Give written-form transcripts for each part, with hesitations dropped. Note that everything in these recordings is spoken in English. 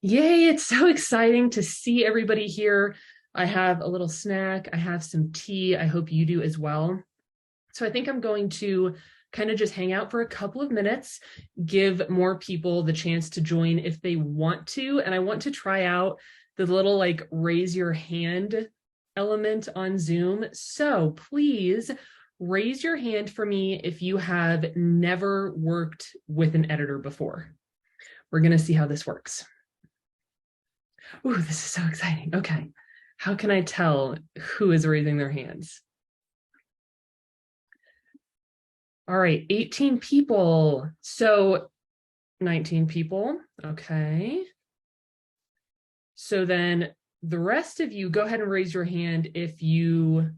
Yay, it's so exciting to see everybody here. I have a little snack, I have some tea. I hope you do as well. So I think I'm going to kind of just hang out for a couple of minutes, give more people the chance to join if they want to. And I want to try out the little like raise your hand element on Zoom. So please raise your hand for me if you have never worked with an editor before. We're going to see how this works. Ooh, this is so exciting. Okay. How can I tell who is raising their hands? All right, 18 people. So 19 people. Okay. So then the rest of you, go ahead and raise your hand if you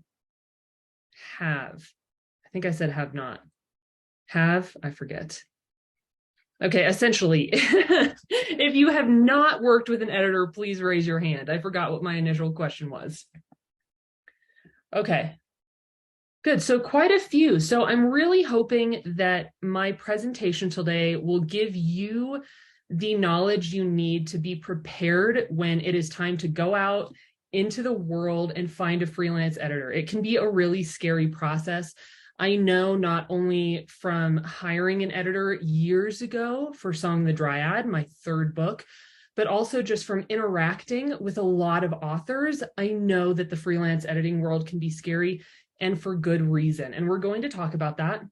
have. I think I said have not. Have? I forget. Okay, essentially, if you have not worked with an editor, please raise your hand. I forgot what my initial question was. Okay, good. So quite a few. So I'm really hoping that my presentation today will give you the knowledge you need to be prepared when it is time to go out into the world and find a freelance editor. It can be a really scary process. I know not only from hiring an editor years ago for Song the Dryad, my third book, but also just from interacting with a lot of authors. I know that the freelance editing world can be scary, and for good reason. And we're going to talk about that.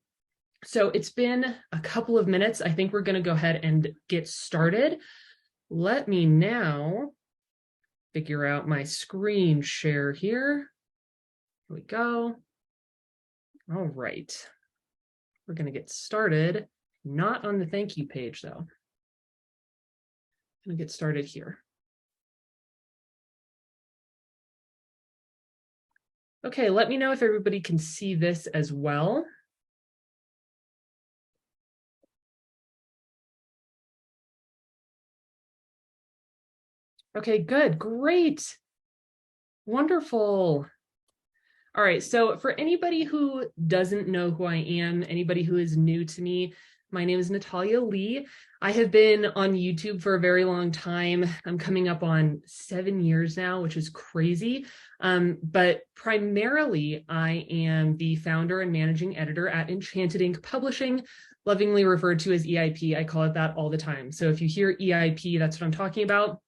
So it's been a couple of minutes. I think we're going to go ahead and get started. Let me now figure out my screen share here. Here we go. All right. We're going to get started. Not on the thank you page, though. I'm going to get started here. Okay, let me know if everybody can see this as well. Okay, good, great, wonderful. All right, so for anybody who doesn't know who I am, anybody who is new to me, my name is Natalia Leigh. I have been on YouTube for a very long time. I'm coming up on 7 years now, which is crazy. But primarily, I am the founder and managing editor at Enchanted Ink Publishing, lovingly referred to as EIP. I call it that all the time. So if you hear EIP, that's what I'm talking about.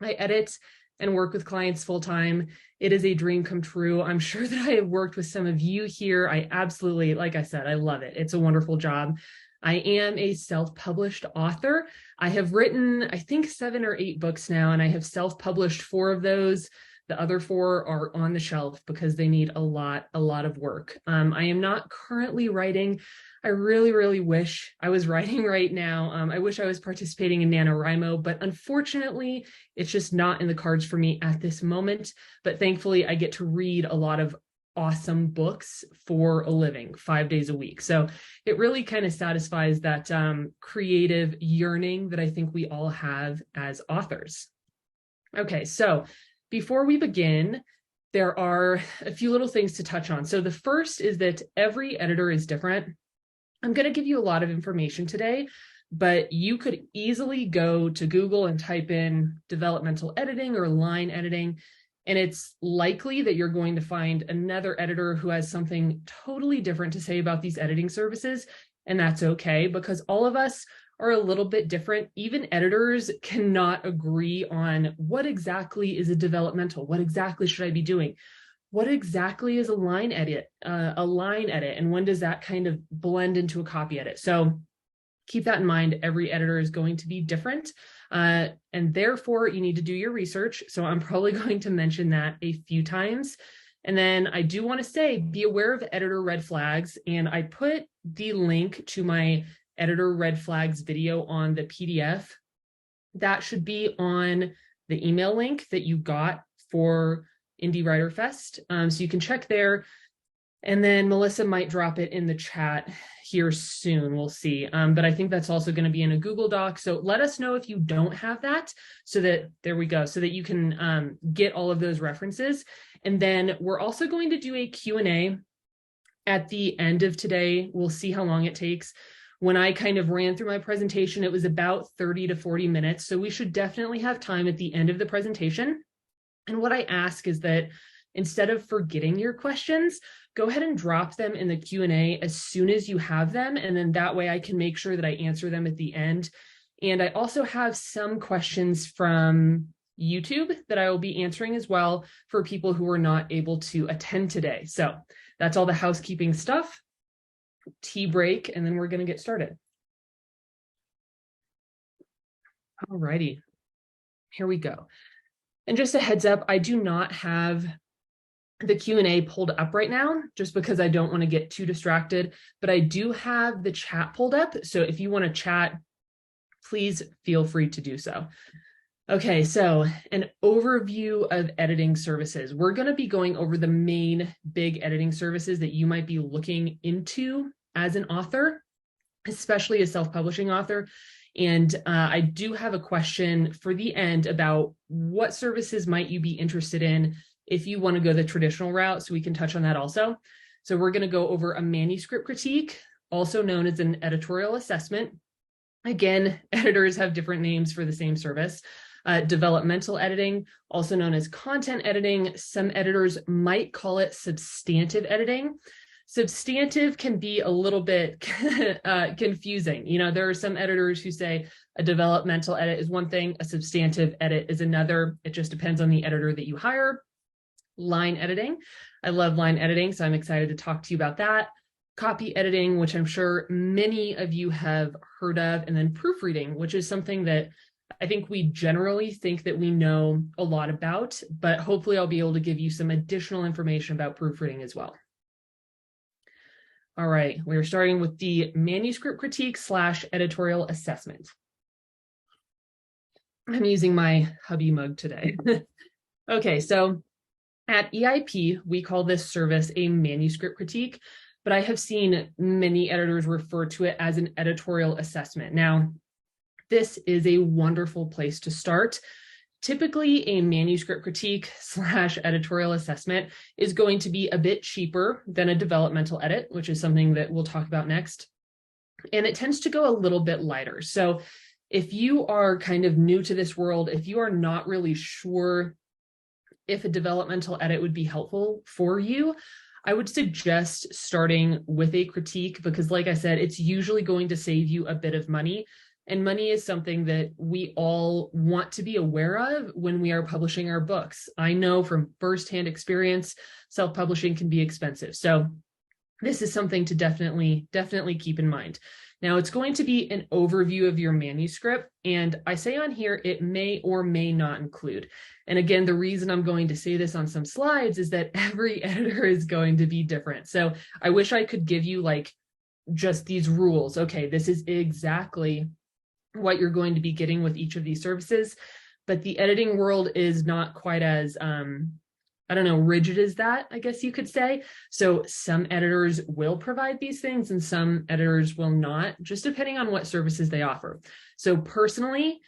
I edit and work with clients full time. It is a dream come true. I'm sure that I have worked with some of you here. I absolutely, like I said, I love it. It's a wonderful job. I am a self-published author. I have written, I think, 7 or 8 books now, and I have self-published 4 of those. The other 4 are on the shelf because they need a lot of work. I am not currently writing. I really wish I was writing right now. I wish I was participating in NaNoWriMo, but unfortunately, it's just not in the cards for me at this moment. But thankfully, I get to read a lot of awesome books for a living 5 days a week. So it really kind of satisfies that creative yearning that I think we all have as authors. Okay, so before we begin, there are a few little things to touch on. So the first is that every editor is different. I'm going to give you a lot of information today, but you could easily go to Google and type in developmental editing or line editing, and it's likely that you're going to find another editor who has something totally different to say about these editing services, and that's okay because all of us are a little bit different. Even editors cannot agree on what exactly is a developmental, what exactly should I be doing? What exactly is a line edit, and when does that kind of blend into a copy edit? So keep that in mind. Every editor is going to be different, and therefore you need to do your research. So I'm probably going to mention that a few times. And then I do want to say, be aware of editor red flags. And I put the link to my editor red flags video on the PDF. That should be on the email link that you got for Indie WriterFest. So you can check there. And then Melissa might drop it in the chat here soon. We'll see. But I think that's also going to be in a Google Doc. So let us know if you don't have that so that, there we go, so that you can get all of those references. And then we're also going to do a Q&A at the end of today. We'll see how long it takes, When I kind of ran through my presentation, it was about 30 to 40 minutes. So we should definitely have time at the end of the presentation. And what I ask is that instead of forgetting your questions, go ahead and drop them in the Q&A as soon as you have them. And then that way I can make sure that I answer them at the end. And I also have some questions from YouTube that I will be answering as well for people who were not able to attend today. So that's all the housekeeping stuff. Tea break, and then we're going to get started. All righty, here we go. And just a heads up, I do not have the Q&A pulled up right now, just because I don't want to get too distracted, but I do have the chat pulled up. So if you want to chat, please feel free to do so. Okay, so an overview of editing services. We're going to be going over the main big editing services that you might be looking into as an author, especially a self-publishing author. And I do have a question for the end about what services might you be interested in if you want to go the traditional route, so we can touch on that also. So we're going to go over a manuscript critique, also known as an editorial assessment. Again, editors have different names for the same service. Developmental editing, also known as content editing. Some editors might call it substantive editing. Substantive can be a little bit confusing. You know, there are some editors who say a developmental edit is one thing, a substantive edit is another. It just depends on the editor that you hire. Line editing. I love line editing, so I'm excited to talk to you about that. Copy editing, which I'm sure many of you have heard of, and then proofreading, which is something that I think we generally think that we know a lot about, but hopefully I'll be able to give you some additional information about proofreading as well. All right, we're starting with the manuscript critique / editorial assessment. I'm using my hubby mug today. Okay, so at EIP, we call this service a manuscript critique, but I have seen many editors refer to it as an editorial assessment. Now, this is a wonderful place to start. Typically, a manuscript critique / editorial assessment is going to be a bit cheaper than a developmental edit, which is something that we'll talk about next. And it tends to go a little bit lighter. So if you are kind of new to this world, if you are not really sure if a developmental edit would be helpful for you, I would suggest starting with a critique, because like I said, it's usually going to save you a bit of money. And money is something that we all want to be aware of when we are publishing our books. I know from firsthand experience, self-publishing can be expensive. So this is something to definitely keep in mind. Now, it's going to be an overview of your manuscript, and I say on here, it may or may not include. And again, the reason I'm going to say this on some slides is that every editor is going to be different. So I wish I could give you like just these rules. Okay, this is exactly what you're going to be getting with each of these services, but the editing world is not quite as, I don't know, rigid as that, I guess you could say. So some editors will provide these things and some editors will not, just depending on what services they offer. So personally,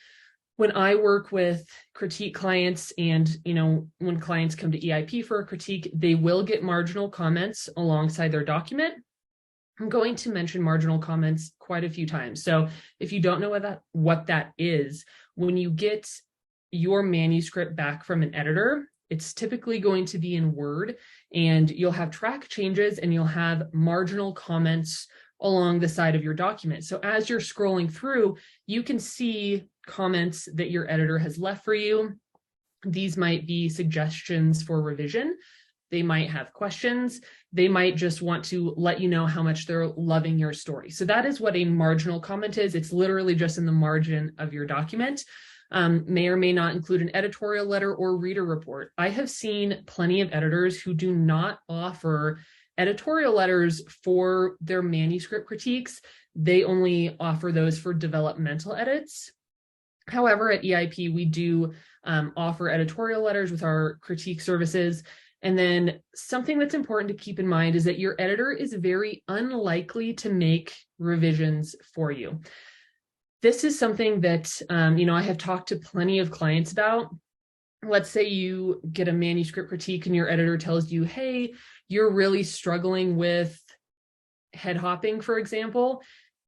when I work with critique clients and, you know, when clients come to EIP for a critique, they will get marginal comments alongside their document. I'm going to mention marginal comments quite a few times. So if you don't know what that is, when you get your manuscript back from an editor, it's typically going to be in Word, and you'll have track changes and you'll have marginal comments along the side of your document. So as you're scrolling through, you can see comments that your editor has left for you. These might be suggestions for revision. They might have questions. They might just want to let you know how much they're loving your story. So that is what a marginal comment is. It's literally just in the margin of your document. May or may not include an editorial letter or reader report. I have seen plenty of editors who do not offer editorial letters for their manuscript critiques. They only offer those for developmental edits. However, at EIP, we do offer editorial letters with our critique services. And then something that's important to keep in mind is that your editor is very unlikely to make revisions for you. This is something that, you know, I have talked to plenty of clients about. Let's say you get a manuscript critique and your editor tells you, hey, you're really struggling with head hopping, for example.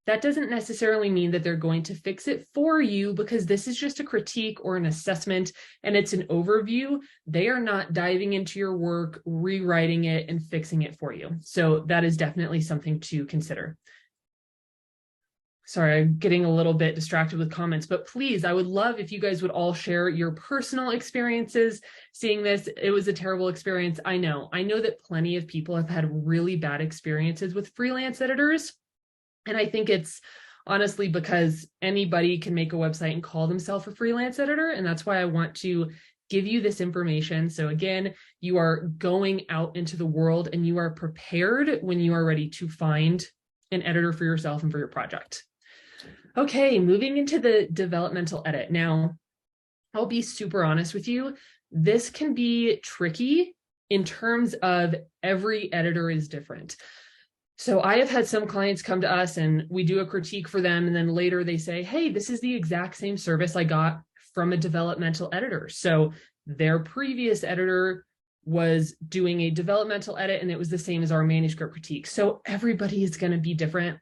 that doesn't necessarily mean that they're going to fix it for you, because this is just a critique or an assessment and it's an overview. They are not diving into your work, rewriting it and fixing it for you. So that is definitely something to consider. Sorry, I'm getting a little bit distracted with comments, but please, I would love if you guys would all share your personal experiences seeing this. It was a terrible experience. I know that plenty of people have had really bad experiences with freelance editors. And I think it's honestly because anybody can make a website and call themselves a freelance editor. And that's why I want to give you this information. So again, you are going out into the world and you are prepared when you are ready to find an editor for yourself and for your project. Okay, moving into the developmental edit. Now, I'll be super honest with you. This can be tricky in terms of every editor is different. So I have had some clients come to us and we do a critique for them. And then later they say, hey, this is the exact same service I got from a developmental editor. So their previous editor was doing a developmental edit and it was the same as our manuscript critique. So everybody is going to be different.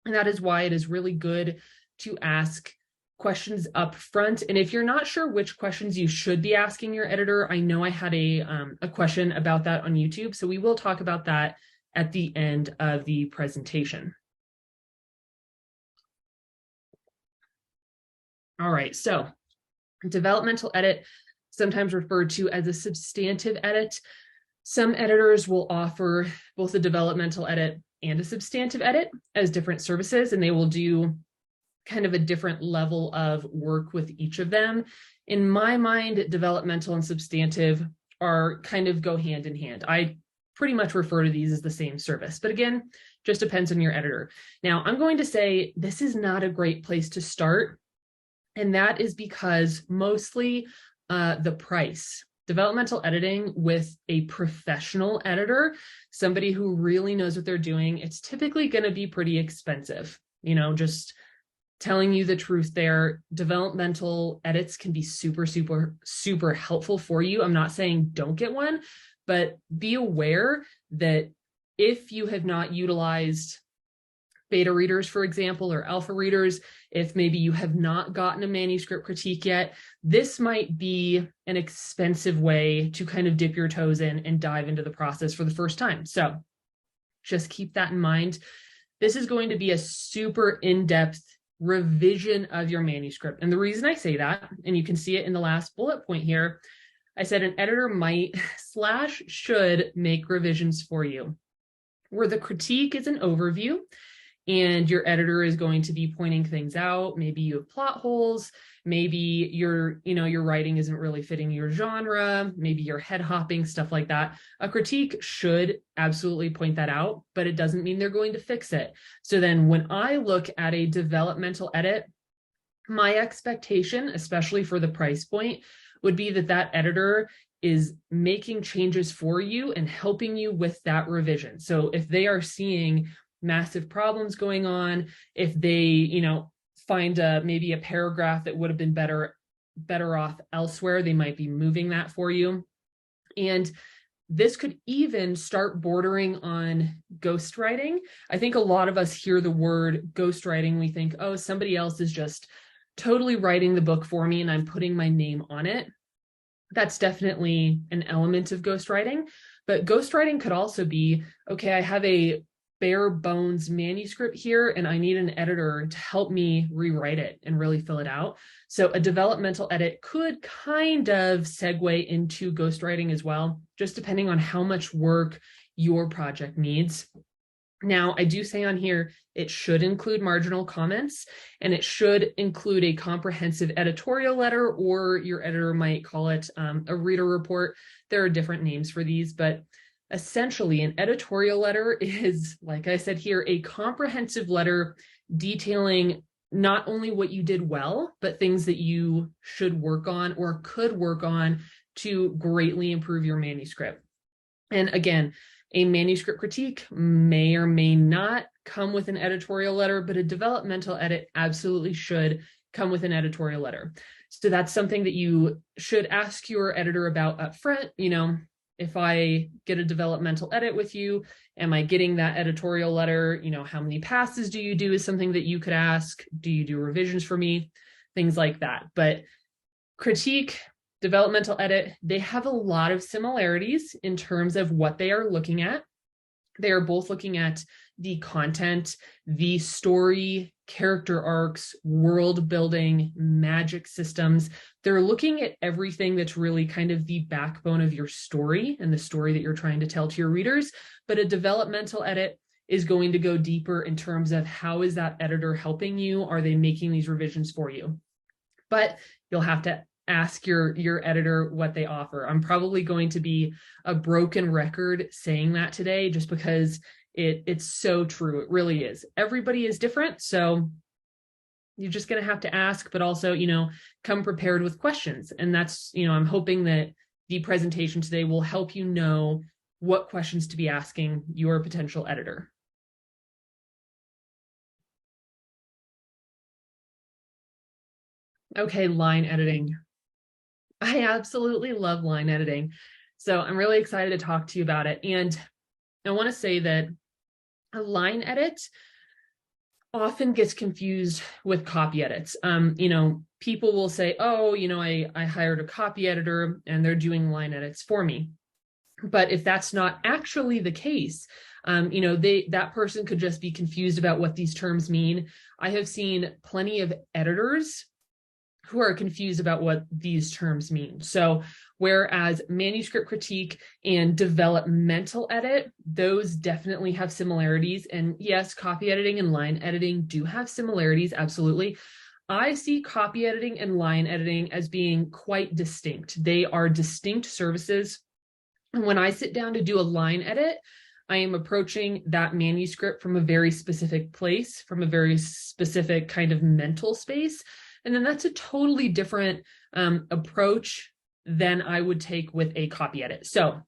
And that is why it is really good to ask questions up front. And if you're not sure which questions you should be asking your editor, I know I had a question about that on YouTube. So we will talk about that at the end of the presentation. All right, so developmental edit, sometimes referred to as a substantive edit. Some editors will offer both a developmental edit and a substantive edit as different services, and they will do kind of a different level of work with each of them. In my mind, developmental and substantive are kind of go hand in hand. I pretty much refer to these as the same service, but again, just depends on your editor. Now, I'm going to say this is not a great place to start, and that is because mostly the price. Developmental editing with a professional editor, somebody who really knows what they're doing, it's typically going to be pretty expensive. You know, just telling you the truth there, developmental edits can be super, super, super helpful for you. I'm not saying don't get one, but be aware that if you have not utilized beta readers, for example, or alpha readers, if maybe you have not gotten a manuscript critique yet, this might be an expensive way to kind of dip your toes in and dive into the process for the first time. So just keep that in mind. This is going to be a super in-depth revision of your manuscript. And the reason I say that, and you can see it in the last bullet point here, I said an editor might / should make revisions for you, where the critique is an overview and your editor is going to be pointing things out. Maybe you have plot holes, maybe your writing isn't really fitting your genre, maybe you're head hopping, stuff like that. A critique should absolutely point that out, but it doesn't mean they're going to fix it. So then when I look at a developmental edit, my expectation, especially for the price point, would be that that editor is making changes for you and helping you with that revision. So if they are seeing massive problems going on, if they, find maybe a paragraph that would have been better off elsewhere, they might be moving that for you. And this could even start bordering on ghostwriting. I think a lot of us hear the word ghostwriting, we think, oh, somebody else is just totally writing the book for me and I'm putting my name on it. That's definitely an element of ghostwriting, but ghostwriting could also be, okay, I have a bare bones manuscript here and I need an editor to help me rewrite it and really fill it out. So a developmental edit could kind of segue into ghostwriting as well, just depending on how much work your project needs. Now, I do say on here, it should include marginal comments and it should include a comprehensive editorial letter, or your editor might call it a reader report. There are different names for these, but essentially an editorial letter is, like I said here, a comprehensive letter detailing not only what you did well, but things that you should work on or could work on to greatly improve your manuscript. And again, a manuscript critique may or may not come with an editorial letter, but a developmental edit absolutely should come with an editorial letter. So that's something that you should ask your editor about up front. if I get a developmental edit with you, am I getting that editorial letter? How many passes do you do is something that you could ask. Do you do revisions for me? Things like that. But critique, developmental edit, they have a lot of similarities in terms of what they are looking at. They are both looking at the content, the story, character arcs, world building, magic systems. They're looking at everything that's really kind of the backbone of your story and the story that you're trying to tell to your readers. But a developmental edit is going to go deeper in terms of how is that editor helping you? Are they making these revisions for you? But you'll have to ask your editor what they offer. I'm probably going to be a broken record saying that today, just because it's so true. It really is. Everybody is different. So you're just going to have to ask, but also, come prepared with questions. And that's, I'm hoping that the presentation today will help you know what questions to be asking your potential editor. Okay, line editing. I absolutely love line editing. So I'm really excited to talk to you about it. And I want to say that a line edit often gets confused with copy edits. People will say, oh, I hired a copy editor and they're doing line edits for me. But if that's not actually the case, that person could just be confused about what these terms mean. I have seen plenty of editors who are confused about what these terms mean. So whereas manuscript critique and developmental edit, those definitely have similarities. And yes, copy editing and line editing do have similarities, absolutely. I see copy editing and line editing as being quite distinct. They are distinct services. And when I sit down to do a line edit, I am approaching that manuscript from a very specific place, from a very specific kind of mental space. And then that's a totally different approach than I would take with a copy edit. So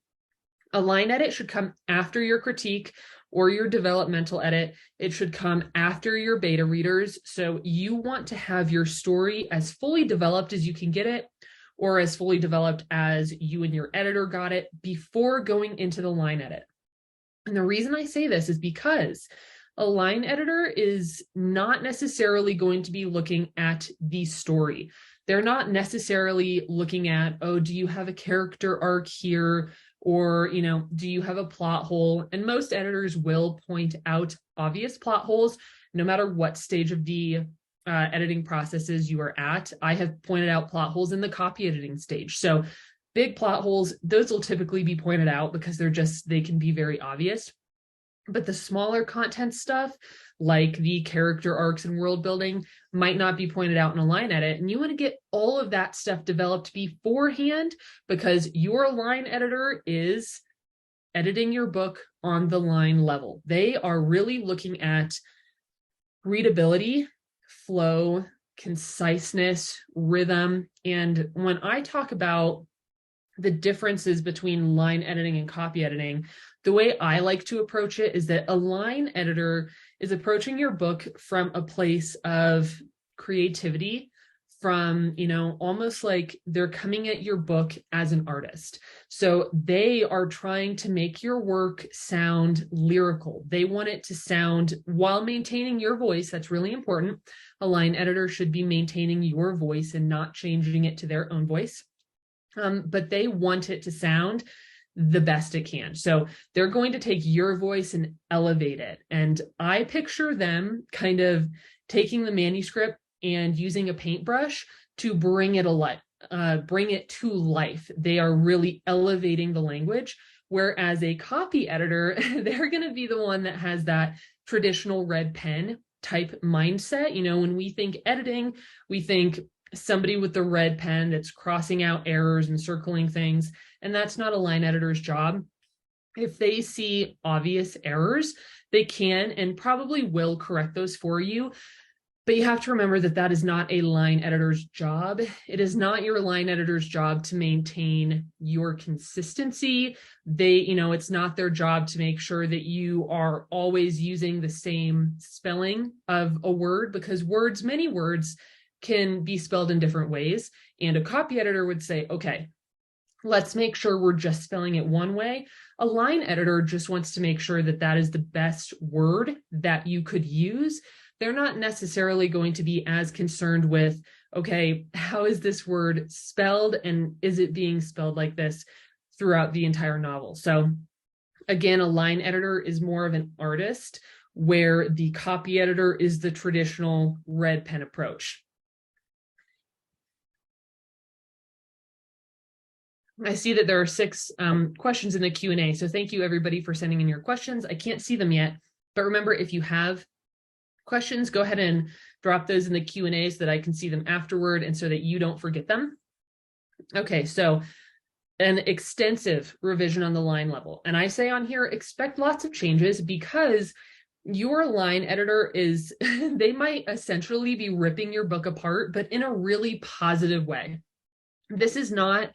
a line edit should come after your critique or your developmental edit. It should come after your beta readers. So you want to have your story as fully developed as you can get it, or as fully developed as you and your editor got it before going into the line edit. And the reason I say this is because a line editor is not necessarily going to be looking at the story. They're not necessarily looking at, oh, do you have a character arc here? Or, do you have a plot hole? And most editors will point out obvious plot holes, no matter what stage of the editing processes you are at. I have pointed out plot holes in the copy editing stage. So big plot holes, those will typically be pointed out because they can be very obvious. But the smaller content stuff, like the character arcs and world building, might not be pointed out in a line edit. And you want to get all of that stuff developed beforehand, because your line editor is editing your book on the line level. They are really looking at readability, flow, conciseness, rhythm. And when I talk about the differences between line editing and copy editing, the way I like to approach it is that a line editor is approaching your book from a place of creativity, from, almost like they're coming at your book as an artist. So they are trying to make your work sound lyrical. They want it to sound, while maintaining your voice, that's really important. A line editor should be maintaining your voice and not changing it to their own voice. But they want it to sound the best it can. So they're going to take your voice and elevate it. And I picture them kind of taking the manuscript and using a paintbrush to bring it to life. They are really elevating the language. Whereas a copy editor, they're going to be the one that has that traditional red pen type mindset. When we think editing, we think somebody with the red pen that's crossing out errors and circling things. And that's not a line editor's job. If they see obvious errors, they can and probably will correct those for you. But you have to remember that that is not a line editor's job. It is not your line editor's job to maintain your consistency. It's not their job to make sure that you are always using the same spelling of a word, because many words can be spelled in different ways. And a copy editor would say, okay, let's make sure we're just spelling it one way. A line editor just wants to make sure that that is the best word that you could use. They're not necessarily going to be as concerned with, okay, how is this word spelled and is it being spelled like this throughout the entire novel? So again, a line editor is more of an artist, where the copy editor is the traditional red pen approach. I see that there are 6 questions in the Q&A, so thank you everybody for sending in your questions. I can't see them yet, but remember, if you have questions, go ahead and drop those in the Q&A so that I can see them afterward and so that you don't forget them. Okay, so an extensive revision on the line level. And I say on here, expect lots of changes, because your line editor is, they might essentially be ripping your book apart, but in a really positive way. This is not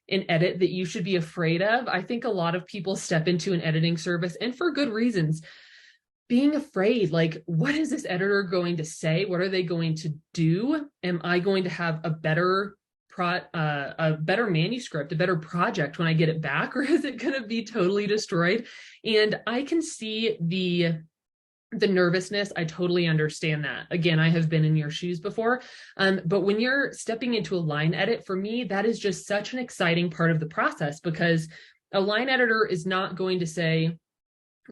an edit that you should be afraid of. I think a lot of people step into an editing service, and for good reasons, being afraid, like, what is this editor going to say? What are they going to do? Am I going to have a better manuscript, a better project when I get it back, or is it going to be totally destroyed? And I can see the nervousness. I totally understand that. Again, I have been in your shoes before. But when you're stepping into a line edit, for me, that is just such an exciting part of the process, because a line editor is not going to say,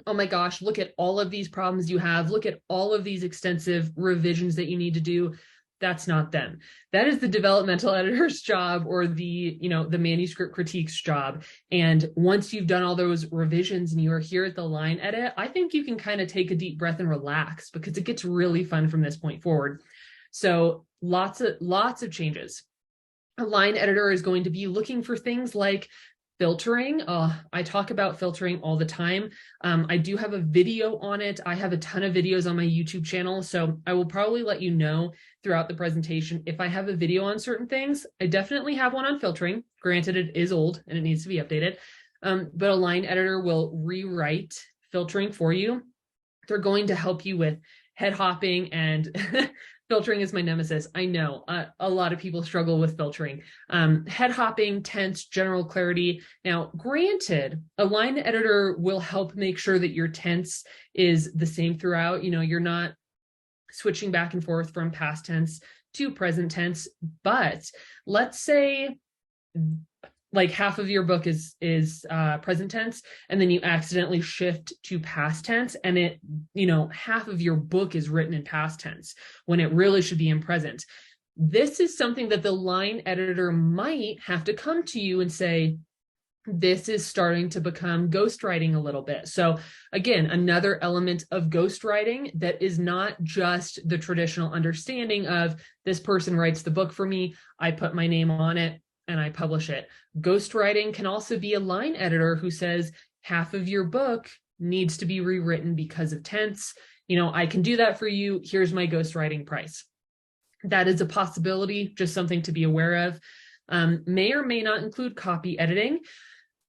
oh my gosh, look at all of these problems you have. Look at all of these extensive revisions that you need to do. That's not them. That is the developmental editor's job, or the manuscript critique's job. And once you've done all those revisions and you are here at the line edit, I think you can kind of take a deep breath and relax, because it gets really fun from this point forward. So lots of changes. A line editor is going to be looking for things like filtering. I talk about filtering all the time. I do have a video on it. I have a ton of videos on my YouTube channel, so I will probably let you know throughout the presentation if I have a video on certain things. I definitely have one on filtering. Granted, it is old and it needs to be updated, but a line editor will rewrite filtering for you. They're going to help you with head hopping, and filtering is my nemesis. I know a lot of people struggle with filtering. Head hopping, tense, general clarity. Now, granted, a line editor will help make sure that your tense is the same throughout. You're not switching back and forth from past tense to present tense. But let's say like half of your book is present tense, and then you accidentally shift to past tense, and half of your book is written in past tense when it really should be in present. This is something that the line editor might have to come to you and say, this is starting to become ghostwriting a little bit. So again, another element of ghostwriting that is not just the traditional understanding of, this person writes the book for me, I put my name on it, and I publish it. Ghostwriting can also be a line editor who says, half of your book needs to be rewritten because of tense. I can do that for you. Here's my ghostwriting price. That is a possibility, just something to be aware of. May or may not include copy editing.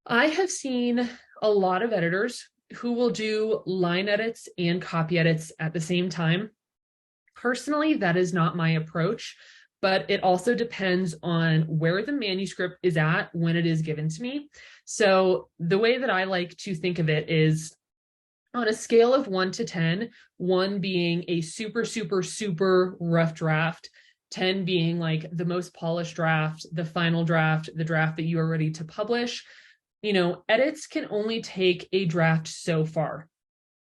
I have seen a lot of editors who will do line edits and copy edits at the same time. Personally, that is not my approach, but it also depends on where the manuscript is at when it is given to me. So the way that I like to think of it is on a scale of 1 to 10, 1 being a super, super, super rough draft, 10 being like the most polished draft, the final draft, the draft that you are ready to publish. Edits can only take a draft so far.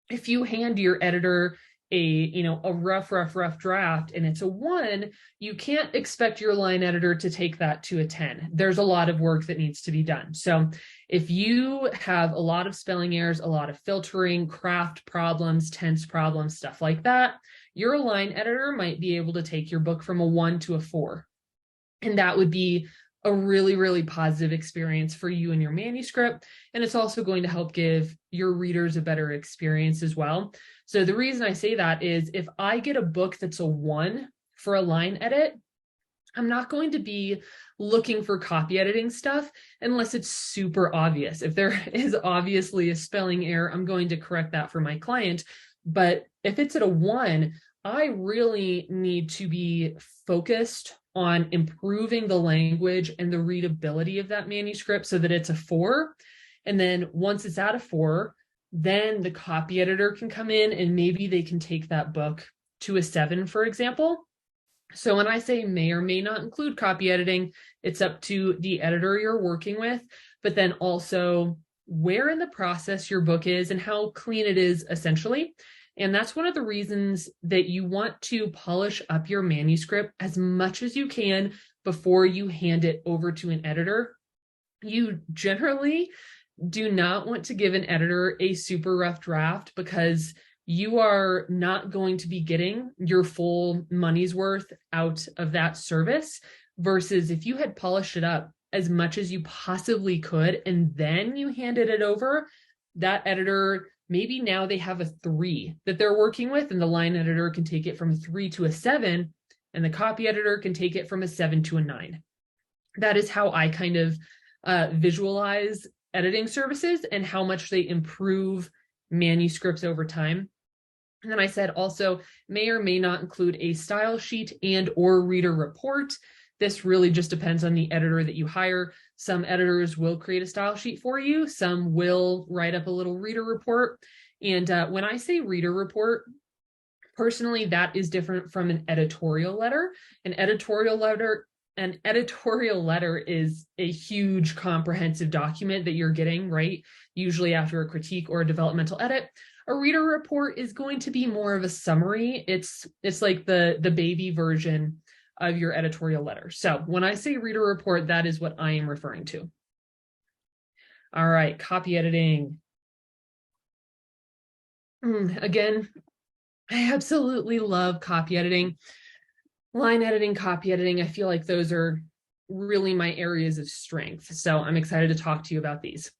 If you hand your editor a rough draft and it's a 1, you can't expect your line editor to take that to a 10. There's a lot of work that needs to be done. So if you have a lot of spelling errors, a lot of filtering, craft problems, tense problems, stuff like that, your line editor might be able to take your book from a 1 to a 4. And that would be a really, really positive experience for you and your manuscript. And it's also going to help give your readers a better experience as well. So the reason I say that is, if I get a book that's a 1 for a line edit, I'm not going to be looking for copy editing stuff unless it's super obvious. If there is obviously a spelling error, I'm going to correct that for my client. But if it's at a 1, I really need to be focused on improving the language and the readability of that manuscript so that it's a 4. And then once it's at a 4, then the copy editor can come in and maybe they can take that book to a 7, for example. So when I say may or may not include copy editing, it's up to the editor you're working with, but then also where in the process your book is and how clean it is, essentially. And that's one of the reasons that you want to polish up your manuscript as much as you can before you hand it over to an editor. You generally do not want to give an editor a super rough draft because you are not going to be getting your full money's worth out of that service, versus if you had polished it up as much as you possibly could and then you handed it over, that editor, maybe now they have a 3 that they're working with, and the line editor can take it from a 3 to a 7, and the copy editor can take it from a 7 to a 9. That is how I kind of visualize editing services and how much they improve manuscripts over time. And then I said also may or may not include a style sheet and or reader report. This really just depends on the editor that you hire. Some editors will create a style sheet for you. Some will write up a little reader report. And when I say reader report, personally, that is different from an editorial letter. An editorial letter is a huge comprehensive document that you're getting, right? Usually after a critique or a developmental edit. A reader report is going to be more of a summary. It's like the baby version of your editorial letter. So when I say reader report, that is what I am referring to. All right, copy editing. Again, I absolutely love copy editing. Line editing, copy editing, I feel like those are really my areas of strength. So I'm excited to talk to you about these.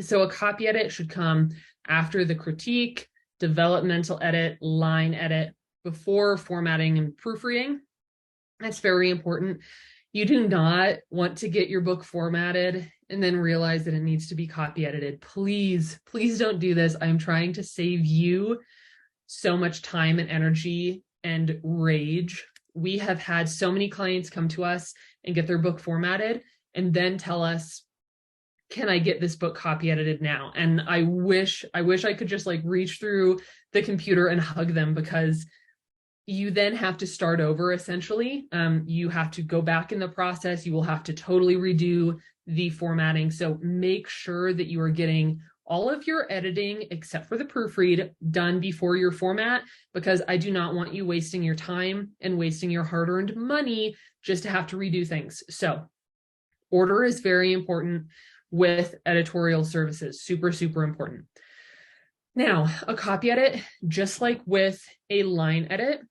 So a copy edit should come after the critique, developmental edit, line edit, before formatting and proofreading. That's very important. You do not want to get your book formatted and then realize that it needs to be copy edited. Please, please don't do this. I'm trying to save you so much time and energy and rage. We have had so many clients come to us and get their book formatted and then tell us, can I get this book copy edited now? And I wish I could just like reach through the computer and hug them, because you then have to start over essentially. You have to go back in the process. You will have to totally redo the formatting. So make sure that you are getting all of your editing, except for the proofread, done before your format, because I do not want you wasting your time and wasting your hard-earned money just to have to redo things. So order is very important with editorial services, super, super important. Now, a copy edit, just like with a line edit,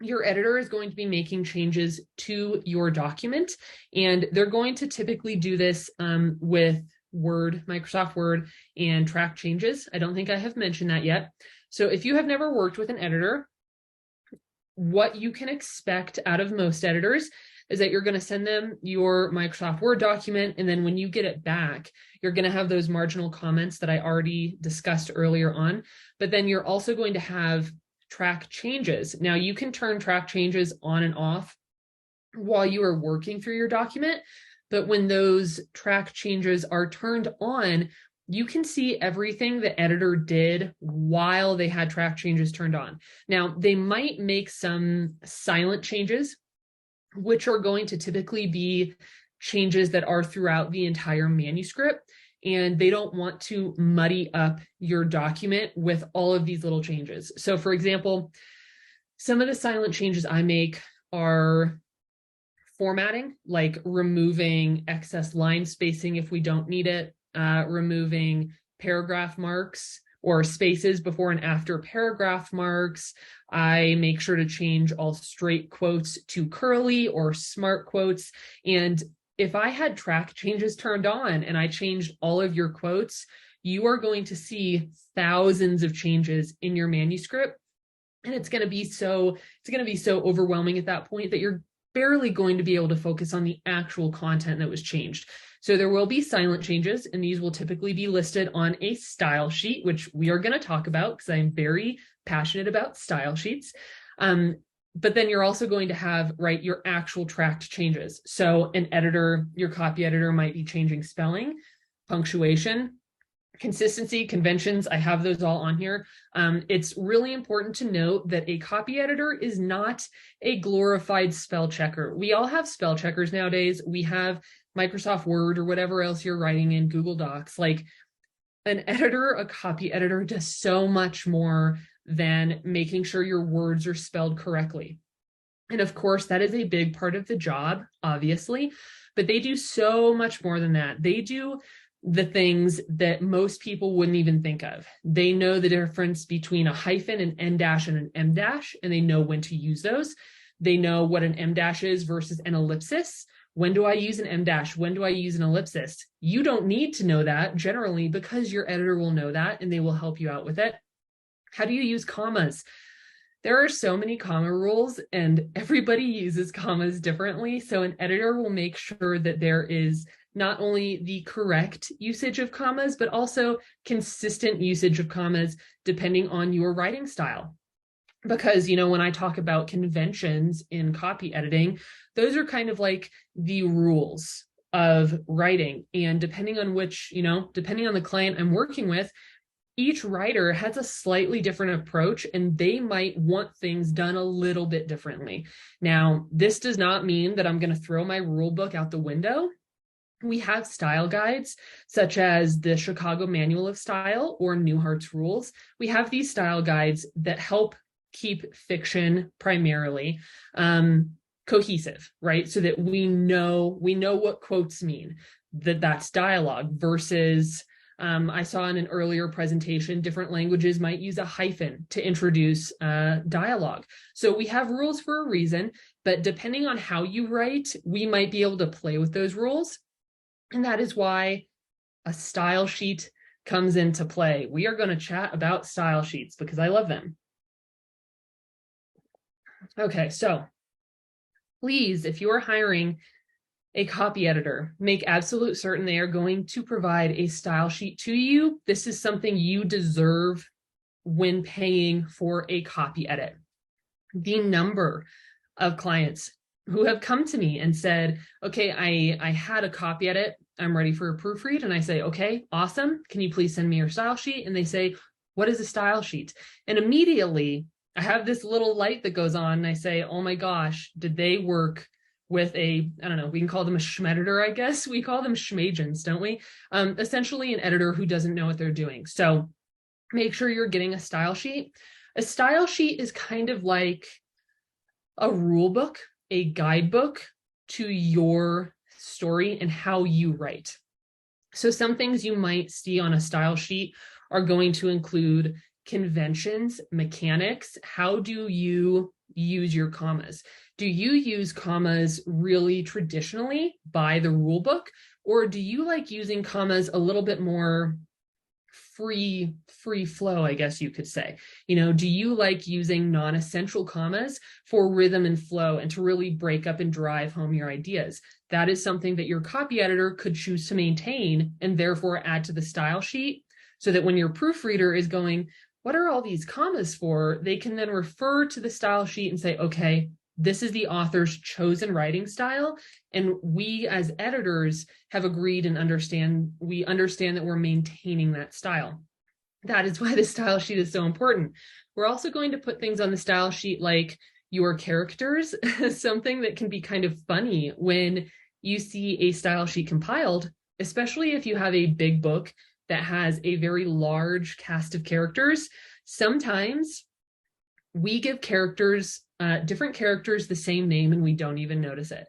your editor is going to be making changes to your document, and they're going to typically do this with Word, Microsoft Word, and track changes. I don't think I have mentioned that yet. So if you have never worked with an editor, what you can expect out of most editors is that you're going to send them your Microsoft Word document, and then when you get it back, you're going to have those marginal comments that I already discussed earlier on, but then you're also going to have track changes. Now you can turn track changes on and off while you are working through your document, but when those track changes are turned on, you can see everything the editor did while they had track changes turned on. Now, they might make some silent changes, which are going to typically be changes that are throughout the entire manuscript, and they don't want to muddy up your document with all of these little changes. So for example, some of the silent changes I make are formatting, like removing excess line spacing if we don't need it, removing paragraph marks or spaces before and after paragraph marks. I make sure to change all straight quotes to curly or smart quotes. And if I had track changes turned on and I changed all of your quotes, you are going to see thousands of changes in your manuscript. And it's going to be so overwhelming at that point that you're barely going to be able to focus on the actual content that was changed. So there will be silent changes, and these will typically be listed on a style sheet, which we are going to talk about because I'm very passionate about style sheets. But then you're also going to have, right, your actual tracked changes. So an editor, your copy editor might be changing spelling, punctuation, consistency, conventions. I have those all on here. It's really important to note that a copy editor is not a glorified spell checker. We all have spell checkers nowadays. We have Microsoft Word or whatever else you're writing in Google Docs. Like, an editor, a copy editor, does so much more than making sure your words are spelled correctly. And of course, that is a big part of the job, obviously, but they do so much more than that. They do the things that most people wouldn't even think of. They know the difference between a hyphen, an en dash, and an em dash, and they know when to use those. They know what an em dash is versus an ellipsis. When do I use an em dash? When do I use an ellipsis? You don't need to know that generally because your editor will know that and they will help you out with it. How do you use commas? There are so many comma rules and everybody uses commas differently. So an editor will make sure that there is not only the correct usage of commas, but also consistent usage of commas depending on your writing style. Because, you know, when I talk about conventions in copy editing, those are kind of like the rules of writing. And depending on which, you know, depending on the client I'm working with, each writer has a slightly different approach and they might want things done a little bit differently. Now, this does not mean that I'm going to throw my rule book out the window. We have style guides such as the Chicago Manual of Style or Newhart's Rules. We have these style guides that help keep fiction primarily cohesive, right? So that we know what quotes mean, that's dialogue versus I saw in an earlier presentation, different languages might use a hyphen to introduce dialogue. So we have rules for a reason, but depending on how you write, we might be able to play with those rules. And that is why a style sheet comes into play. We are going to chat about style sheets because I love them. Okay, so please, if you are hiring a copy editor, make absolute certain they are going to provide a style sheet to you. This is something you deserve when paying for a copy edit. The number of clients who have come to me and said, okay, I had a copy edit, I'm ready for a proofread. And I say, okay, awesome. Can you please send me your style sheet? And they say, what is a style sheet? And immediately I have this little light that goes on and I say, oh my gosh, did they work with I don't know, we can call them a schmeditor, I guess. We call them schmagents, don't we? Essentially an editor who doesn't know what they're doing. So make sure you're getting a style sheet. A style sheet is kind of like a rule book, a guidebook to your story and how you write. So some things you might see on a style sheet are going to include conventions, mechanics. How do you use your commas? Do you use commas really traditionally by the rule book, or do you like using commas a little bit more free flow, I guess you could say? You know, do you like using non-essential commas for rhythm and flow and to really break up and drive home your ideas? That is something that your copy editor could choose to maintain and therefore add to the style sheet so that when your proofreader is going, what are all these commas for? They can then refer to the style sheet and say, okay, this is the author's chosen writing style. And we as editors have agreed and we understand that we're maintaining that style. That is why the style sheet is so important. We're also going to put things on the style sheet like your characters, something that can be kind of funny when you see a style sheet compiled, especially if you have a big book that has a very large cast of characters. Sometimes we give characters, different characters, the same name and we don't even notice it.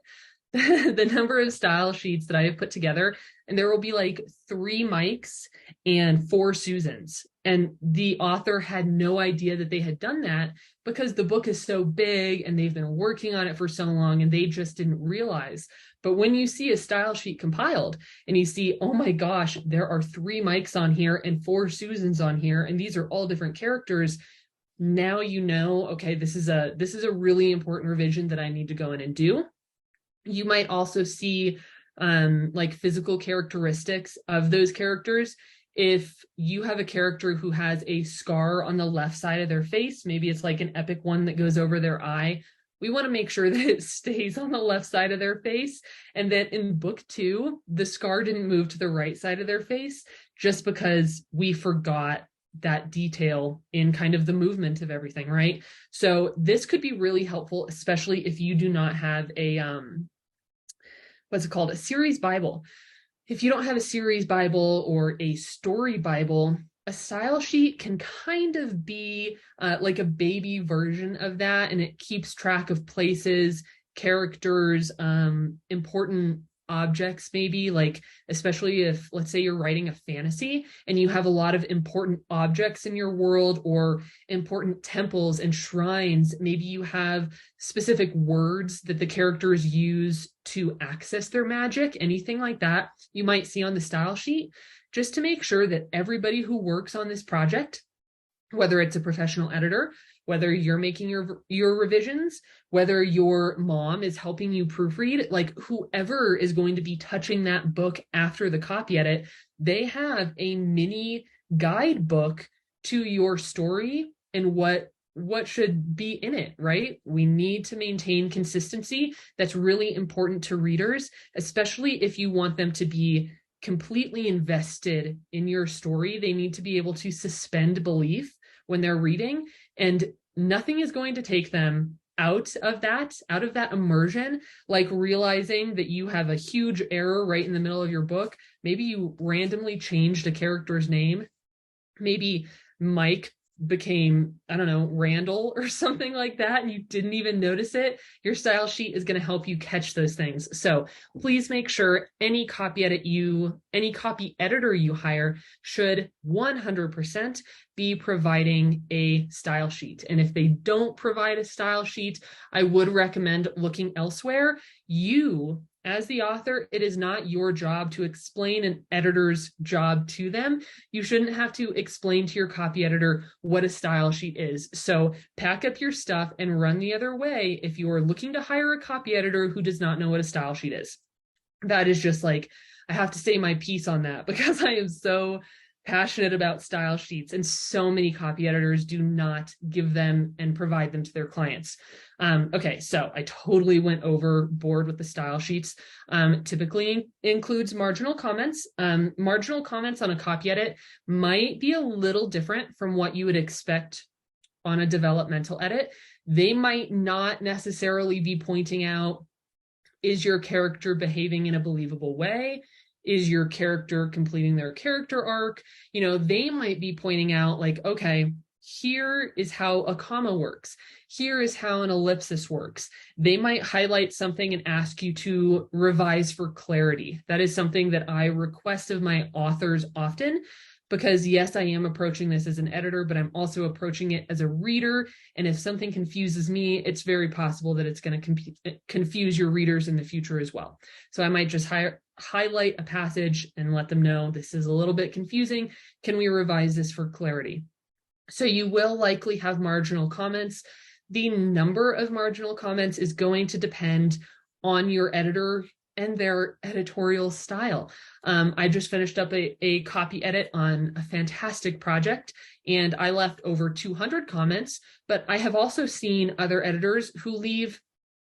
The number of style sheets that I have put together, and there will be like 3 Mikes and 4 Susans. And the author had no idea that they had done that because the book is so big and they've been working on it for so long and they just didn't realize. But when you see a style sheet compiled and you see, oh my gosh, there are 3 Mikes on here and 4 Susans on here, and these are all different characters, now you know, okay, this is a really important revision that I need to go in and do. You might also see like physical characteristics of those characters. If you have a character who has a scar on the left side of their face, maybe it's like an epic one that goes over their eye, we want to make sure that it stays on the left side of their face, and that in book 2, the scar didn't move to the right side of their face just because we forgot that detail in kind of the movement of everything, right? So this could be really helpful, especially if you do not have a, what's it called? A series Bible. If you don't have a series Bible or a story Bible, a style sheet can kind of be like a baby version of that, and it keeps track of places, characters, important objects, maybe, like especially if, let's say, you're writing a fantasy and you have a lot of important objects in your world or important temples and shrines. Maybe you have specific words that the characters use to access their magic, anything like that you might see on the style sheet, just to make sure that everybody who works on this project, whether it's a professional editor, whether you're making your revisions, whether your mom is helping you proofread, like whoever is going to be touching that book after the copy edit, they have a mini guidebook to your story and what should be in it, right? We need to maintain consistency. That's really important to readers, especially if you want them to be completely invested in your story. They need to be able to suspend belief when they're reading, and nothing is going to take them out of that immersion, like realizing that you have a huge error right in the middle of your book. Maybe you randomly changed a character's name. Maybe Mike became, I don't know, Randall or something like that, and you didn't even notice it. Your style sheet is going to help you catch those things. So please make sure any copy editor you hire should 100% be providing a style sheet. And if they don't provide a style sheet, I would recommend looking elsewhere. You, as the author, it is not your job to explain an editor's job to them. You shouldn't have to explain to your copy editor what a style sheet is. So pack up your stuff and run the other way if you are looking to hire a copy editor who does not know what a style sheet is. That is just like, I have to say my piece on that because I am so passionate about style sheets, and so many copy editors do not give them and provide them to their clients. Okay, so I totally went overboard with the style sheets. Typically includes marginal comments. Marginal comments on a copy edit might be a little different from what you would expect on a developmental edit. They might not necessarily be pointing out, is your character behaving in a believable way? Is your character completing their character arc? You know, they might be pointing out like, okay, here is how a comma works. Here is how an ellipsis works. They might highlight something and ask you to revise for clarity. That is something that I request of my authors often, because yes, I am approaching this as an editor, but I'm also approaching it as a reader. And if something confuses me, it's very possible that it's going to confuse your readers in the future as well. So I might just highlight a passage and let them know this is a little bit confusing. Can we revise this for clarity? So you will likely have marginal comments. The number of marginal comments is going to depend on your editor and their editorial style. I just finished up a copy edit on a fantastic project, and I left over 200 comments, but I have also seen other editors who leave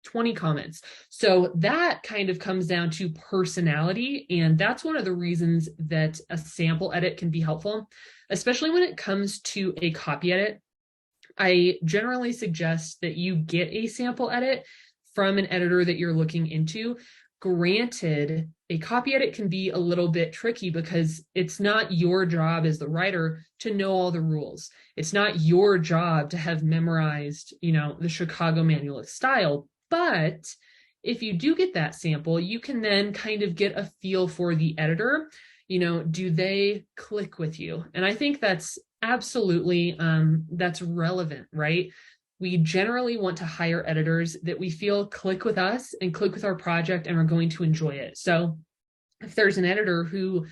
20 comments. So that kind of comes down to personality, and that's one of the reasons that a sample edit can be helpful, especially when it comes to a copy edit. I generally suggest that you get a sample edit from an editor that you're looking into. Granted, a copy edit can be a little bit tricky because it's not your job as the writer to know all the rules. It's not your job to have memorized, the Chicago Manual of Style. But if you do get that sample, you can then kind of get a feel for the editor. Do they click with you? And I think that's absolutely, that's relevant, right? We generally want to hire editors that we feel click with us and click with our project and are going to enjoy it. So if there's an editor who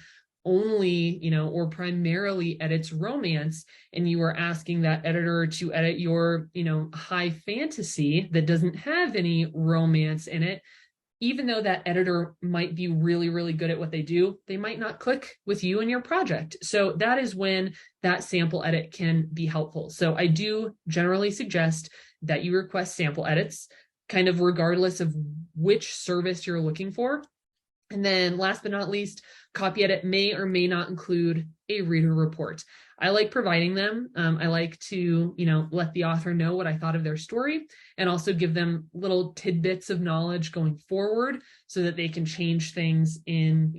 only, or primarily edits romance, and you are asking that editor to edit your, high fantasy that doesn't have any romance in it, even though that editor might be really, really good at what they do, they might not click with you and your project. So that is when that sample edit can be helpful. So I do generally suggest that you request sample edits, kind of regardless of which service you're looking for. And then last but not least, copy edit may or may not include a reader report. I like providing them. I like to, let the author know what I thought of their story and also give them little tidbits of knowledge going forward so that they can change things in,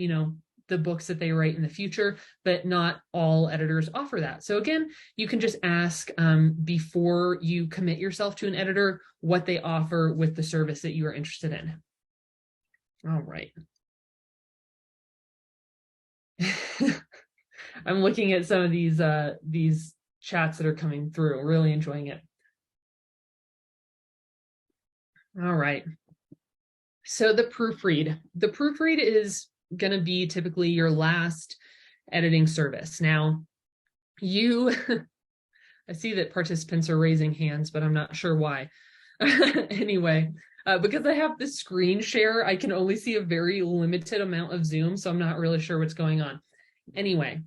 the books that they write in the future, but not all editors offer that. So again, you can just ask before you commit yourself to an editor what they offer with the service that you are interested in. All right. I'm looking at some of these chats that are coming through, really enjoying it. All right. So the proofread. The proofread is going to be typically your last editing service. Now, I see that participants are raising hands, but I'm not sure why. Anyway, because I have the screen share, I can only see a very limited amount of Zoom, so I'm not really sure what's going on. Anyway,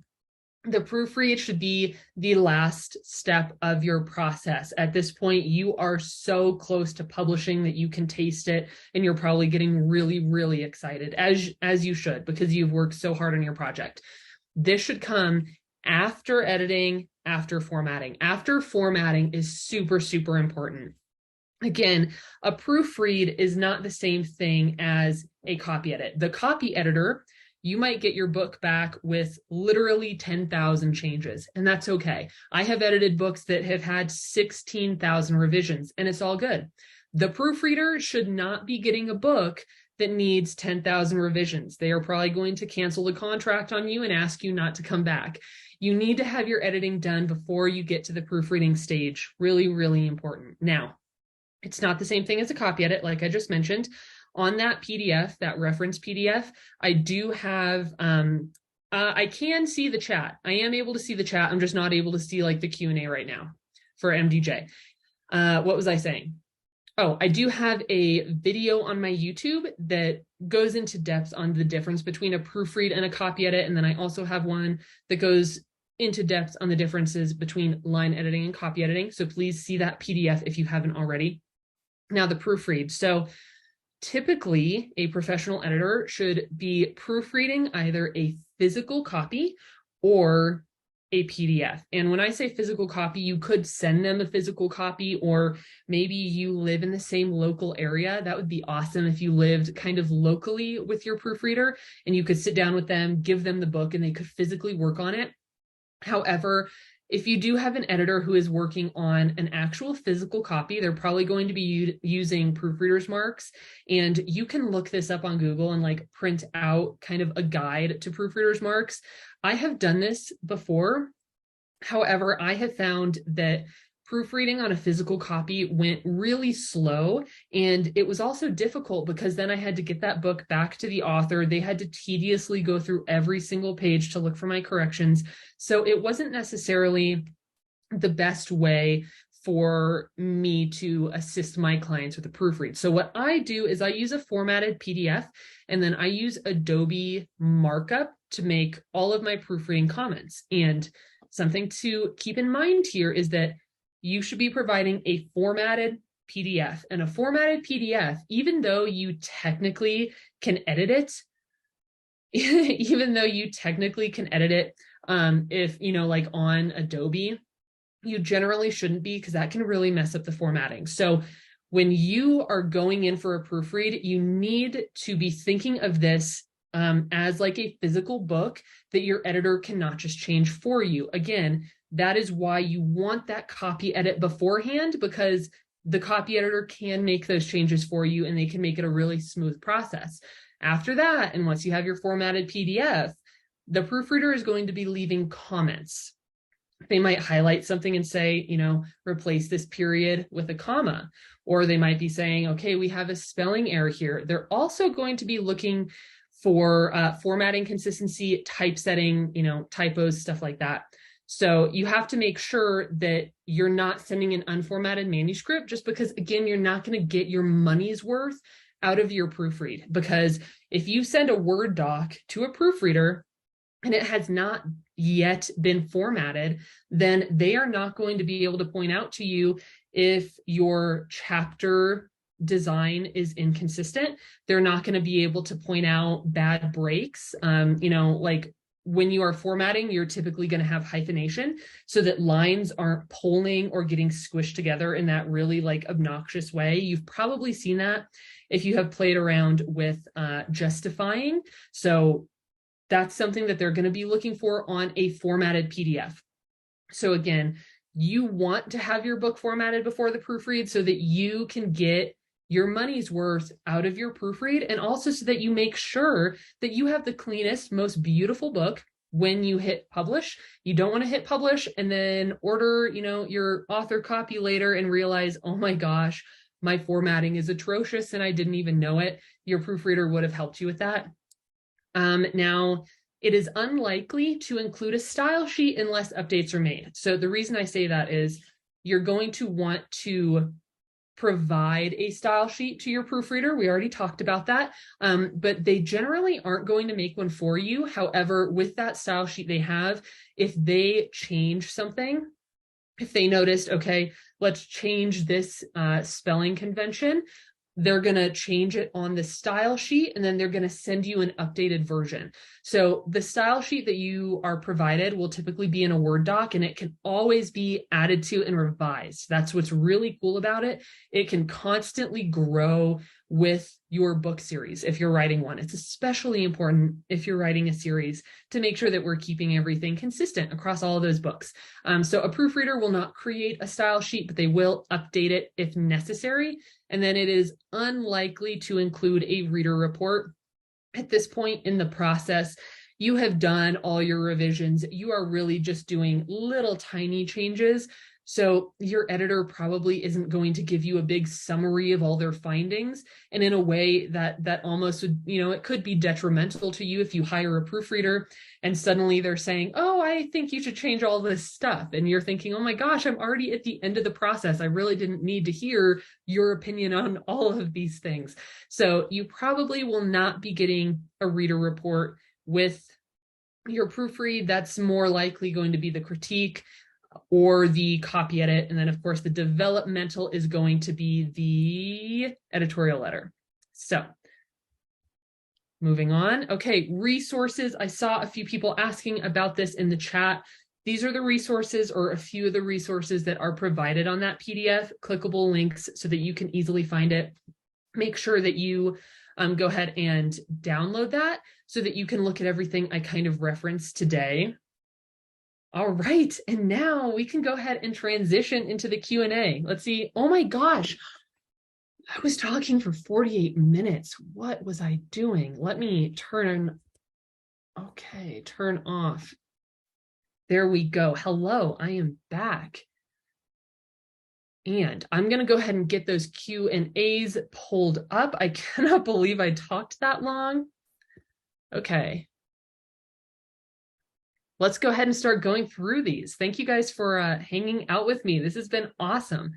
the proofread should be the last step of your process. At this point, you are so close to publishing that you can taste it, and you're probably getting really, really excited, as you should, because you've worked so hard on your project. This should come after editing, after formatting. After formatting is super, super important. Again, a proofread is not the same thing as a copy edit. The copy editor, you might get your book back with literally 10,000 changes, and that's okay. I have edited books that have had 16,000 revisions, and it's all good. The proofreader should not be getting a book that needs 10,000 revisions. They are probably going to cancel the contract on you and ask you not to come back. You need to have your editing done before you get to the proofreading stage. Really, really important. Now, it's not the same thing as a copy edit, like I just mentioned. On that PDF, that reference PDF, I do have, I can see the chat. I am able to see the chat. I'm just not able to see like the Q&A right now for MDJ. What was I saying? Oh, I do have a video on my YouTube that goes into depth on the difference between a proofread and a copy edit. And then I also have one that goes into depth on the differences between line editing and copy editing. So please see that PDF if you haven't already. Now the proofread. So typically, a professional editor should be proofreading either a physical copy or a PDF. And when I say physical copy, you could send them a physical copy, or maybe you live in the same local area. That would be awesome if you lived kind of locally with your proofreader and you could sit down with them, give them the book, and they could physically work on it. However, if you do have an editor who is working on an actual physical copy, they're probably going to be using proofreader's marks. And you can look this up on Google and like print out kind of a guide to proofreader's marks. I have done this before. However, I have found that proofreading on a physical copy went really slow, and it was also difficult because then I had to get that book back to the author. They had to tediously go through every single page to look for my corrections. So it wasn't necessarily the best way for me to assist my clients with a proofread. So what I do is I use a formatted PDF, and then I use Adobe markup to make all of my proofreading comments. And something to keep in mind here is that you should be providing a formatted PDF. And a formatted PDF, even though you technically can edit it, if, like on Adobe, you generally shouldn't be, because that can really mess up the formatting. So when you are going in for a proofread, you need to be thinking of this as like a physical book that your editor cannot just change for you. Again, that is why you want that copy edit beforehand, because the copy editor can make those changes for you and they can make it a really smooth process. After that, and once you have your formatted PDF, the proofreader is going to be leaving comments. They might highlight something and say, replace this period with a comma, or they might be saying, okay, we have a spelling error here. They're also going to be looking for formatting consistency, typesetting, typos, stuff like that. So you have to make sure that you're not sending an unformatted manuscript, just because, again, you're not going to get your money's worth out of your proofread. Because if you send a Word doc to a proofreader and it has not yet been formatted, then they are not going to be able to point out to you if your chapter design is inconsistent, they're not going to be able to point out bad breaks. Like when you are formatting, you're typically going to have hyphenation so that lines aren't pulling or getting squished together in that really like obnoxious way. You've probably seen that if you have played around with justifying. So that's something that they're going to be looking for on a formatted PDF. So again, you want to have your book formatted before the proofread so that you can get your money's worth out of your proofread, and also so that you make sure that you have the cleanest, most beautiful book when you hit publish. You don't want to hit publish and then order, your author copy later and realize, oh my gosh, my formatting is atrocious and I didn't even know it. Your proofreader would have helped you with that. Now, it is unlikely to include a style sheet unless updates are made. So the reason I say that is you're going to want to provide a style sheet to your proofreader. We already talked about that, but they generally aren't going to make one for you. However, with that style sheet they have, if they change something, if they noticed, okay, let's change this spelling convention, they're going to change it on the style sheet, and then they're going to send you an updated version. So the style sheet that you are provided will typically be in a Word doc, and it can always be added to and revised. That's what's really cool about it. It can constantly grow with your book series if you're writing one. It's especially important if you're writing a series to make sure that we're keeping everything consistent across all of those books. So a proofreader will not create a style sheet, but they will update it if necessary. And then it is unlikely to include a reader report. At this point in the process, you have done all your revisions. You are really just doing little tiny changes. So your editor probably isn't going to give you a big summary of all their findings. And in a way that almost would, it could be detrimental to you if you hire a proofreader and suddenly they're saying, oh, I think you should change all this stuff. And you're thinking, oh my gosh, I'm already at the end of the process. I really didn't need to hear your opinion on all of these things. So you probably will not be getting a reader report with your proofread. That's more likely going to be the critique or the copy edit. And then of course the developmental is going to be the editorial letter. So moving on. Okay, resources. I saw a few people asking about this in the chat. These are the resources, or a few of the resources that are provided on that PDF, clickable links so that you can easily find it. Make sure that you go ahead and download that so that you can look at everything I kind of referenced today. All right, and now we can go ahead and transition into the Q&A. Let's see. Oh my gosh, I was talking for 48 minutes. What was I doing? Let me turn off. There we go. Hello, I am back. And I'm going to go ahead and get those Q&As pulled up. I cannot believe I talked that long. Okay. Let's go ahead and start going through these. Thank you guys for hanging out with me. This has been awesome.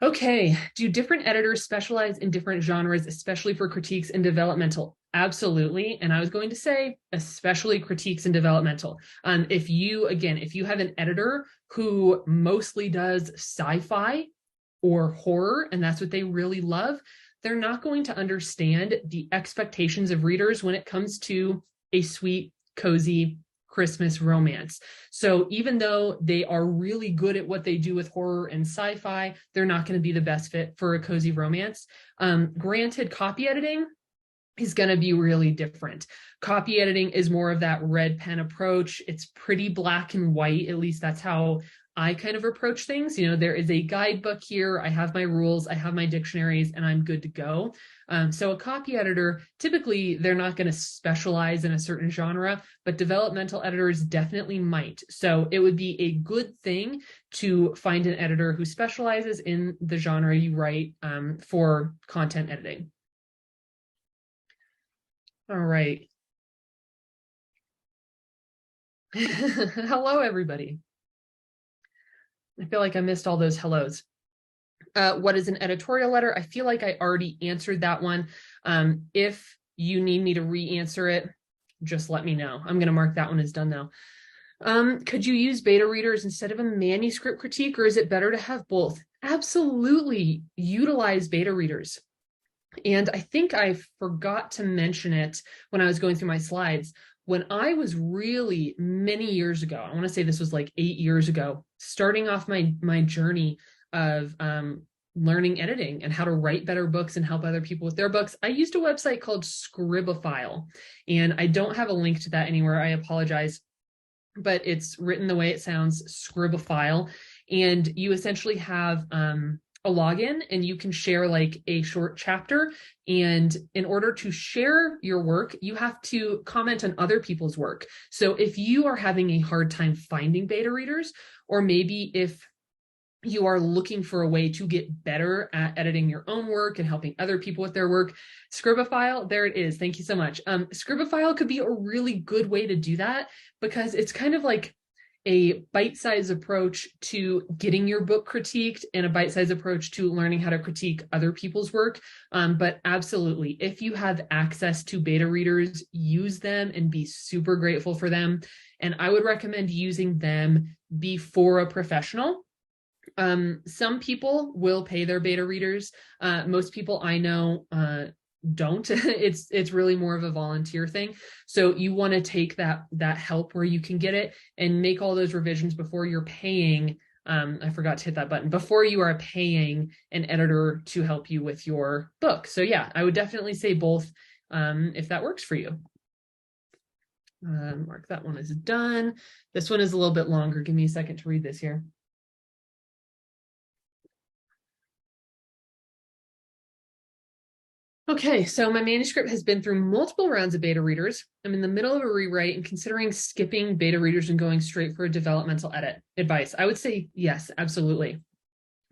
Okay, do different editors specialize in different genres, especially for critiques and developmental? Absolutely. And I was going to say, especially critiques and developmental. If you have an editor who mostly does sci-fi or horror, and that's what they really love, they're not going to understand the expectations of readers when it comes to a sweet, cozy Christmas romance. So even though they are really good at what they do with horror and sci-fi, they're not going to be the best fit for a cozy romance. Granted, copy editing is going to be really different. Copy editing is more of that red pen approach. It's pretty black and white. At least that's how I kind of approach things. There is a guidebook here. I have my rules, I have my dictionaries, and I'm good to go. So a copy editor, typically they're not going to specialize in a certain genre, but developmental editors definitely might. So it would be a good thing to find an editor who specializes in the genre you write for content editing. All right. Hello, everybody. I feel like I missed all those hellos. What is an editorial letter? I feel like I already answered that one. If you need me to re-answer it, just let me know. I'm going to mark that one as done now. Could you use beta readers instead of a manuscript critique, or is it better to have both? Absolutely utilize beta readers. And I think I forgot to mention it when I was going through my slides. When I was really many years ago, I want to say this was like 8 years ago, starting off my journey of learning editing and how to write better books and help other people with their books, I used a website called Scribophile. And I don't have a link to that anywhere. I apologize. But it's written the way it sounds, Scribophile. And you essentially have a login and you can share like a short chapter. And in order to share your work, you have to comment on other people's work. So if you are having a hard time finding beta readers, or maybe if you are looking for a way to get better at editing your own work and helping other people with their work, Scribophile, there it is. Thank you so much. Scribophile could be a really good way to do that because it's kind of like a bite-sized approach to getting your book critiqued and a bite-sized approach to learning how to critique other people's work. But absolutely, if you have access to beta readers, use them and be super grateful for them. And I would recommend using them before a professional. Some people will pay their beta readers. Most people I know don't. It's really more of a volunteer thing. So you want to take that help where you can get it and make all those revisions before you're paying. I forgot to hit that button, before you are paying an editor to help you with your book. So yeah, I would definitely say both if that works for you. Mark, that one is done. This one is a little bit longer. Give me a second to read this here. Okay, so my manuscript has been through multiple rounds of beta readers. I'm in the middle of a rewrite and considering skipping beta readers and going straight for a developmental edit. Advice, I would say yes, absolutely.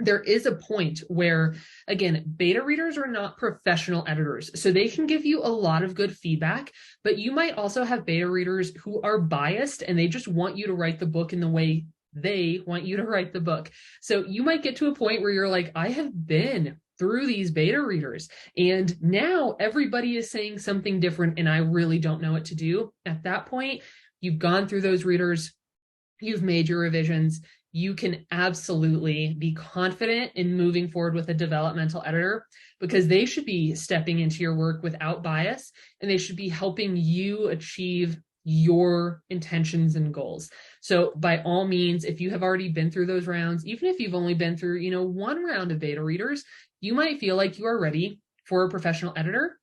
There is a point where, again, beta readers are not professional editors, so they can give you a lot of good feedback, but you might also have beta readers who are biased and they just want you to write the book in the way they want you to write the book. So you might get to a point where you're like, I have been through these beta readers and now everybody is saying something different and I really don't know what to do. At that point, you've gone through those readers, you've made your revisions, you can absolutely be confident in moving forward with a developmental editor because they should be stepping into your work without bias and they should be helping you achieve your intentions and goals. So by all means, if you have already been through those rounds, even if you've only been through, one round of beta readers, you might feel like you are ready for a professional editor.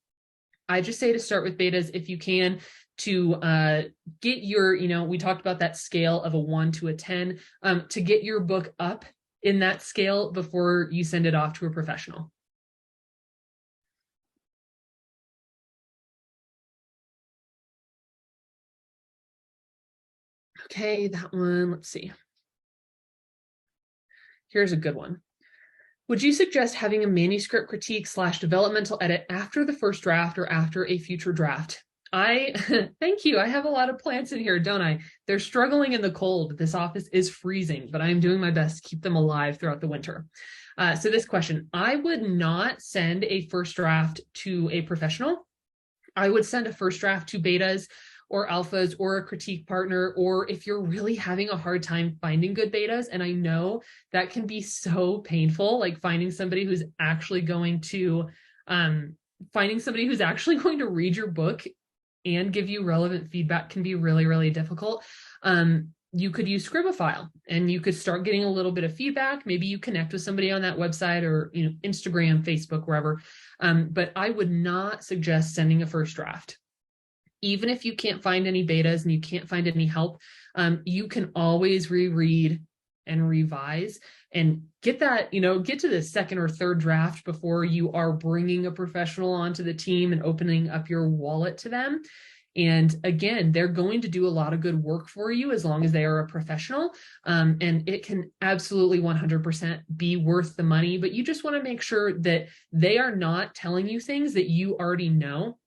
I just say to start with betas if you can, to get your, we talked about that scale of a 1 to a 10, to get your book up in that scale before you send it off to a professional. Okay, that one, let's see. Here's a good one. Would you suggest having a manuscript critique / developmental edit after the first draft or after a future draft? Thank you. I have a lot of plants in here, don't I? They're struggling in the cold. This office is freezing, but I'm doing my best to keep them alive throughout the winter. So this question, I would not send a first draft to a professional. I would send a first draft to betas or alphas or a critique partner, or if you're really having a hard time finding good betas, and I know that can be so painful, like finding somebody who's actually going to read your book and give you relevant feedback can be really, really difficult. You could use Scribophile and you could start getting a little bit of feedback. Maybe you connect with somebody on that website or Instagram, Facebook, wherever. But I would not suggest sending a first draft. Even if you can't find any betas and you can't find any help, you can always reread and revise and get that, get to the second or third draft before you are bringing a professional onto the team and opening up your wallet to them. And again, they're going to do a lot of good work for you as long as they are a professional. And it can absolutely 100% be worth the money, but you just want to make sure that they are not telling you things that you already know.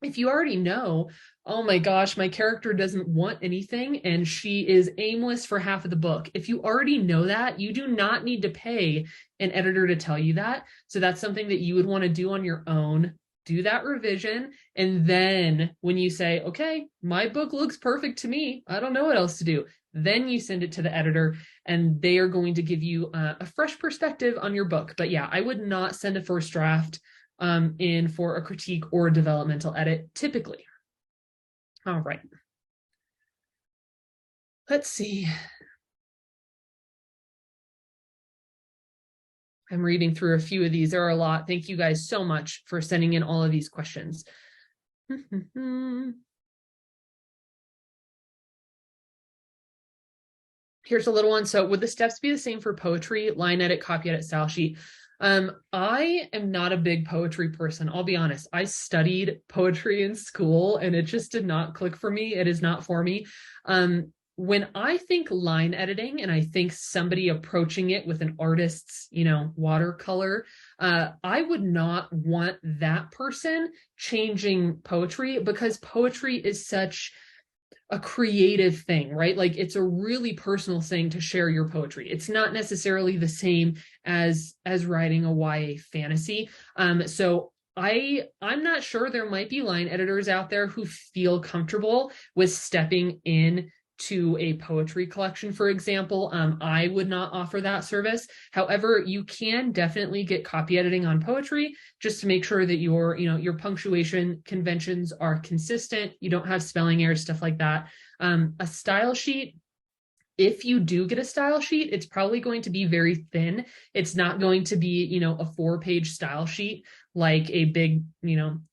If you already know, oh my gosh, my character doesn't want anything and she is aimless for half of the book. If you already know that, you do not need to pay an editor to tell you that. So that's something that you would want to do on your own do that revision. And then when you say, okay, my book looks perfect to me, I don't know what else to do, then you send it to the editor and they are going to give you a fresh perspective on your book. But yeah, I would not send a first draft in for a critique or a developmental edit typically. All right. Let's see. I'm reading through a few of these. There are a lot. Thank you guys so much for sending in all of these questions. Here's a little one. So would the steps be the same for poetry, line edit, copy edit, style sheet? I am not a big poetry person. I'll be honest. I studied poetry in school and it just did not click for me. It is not for me. When I think line editing and I think somebody approaching it with an artist's, watercolor, I would not want that person changing poetry because poetry is such a creative thing, right? Like it's a really personal thing to share your poetry. It's not necessarily the same as writing a YA fantasy. So I'm not sure. There might be line editors out there who feel comfortable with stepping in to a poetry collection, for example. I would not offer that service. However, you can definitely get copy editing on poetry just to make sure that your punctuation conventions are consistent. You don't have spelling errors, stuff like that. A style sheet, if you do get a style sheet, it's probably going to be very thin. It's not going to be, a 4-page style sheet like a big,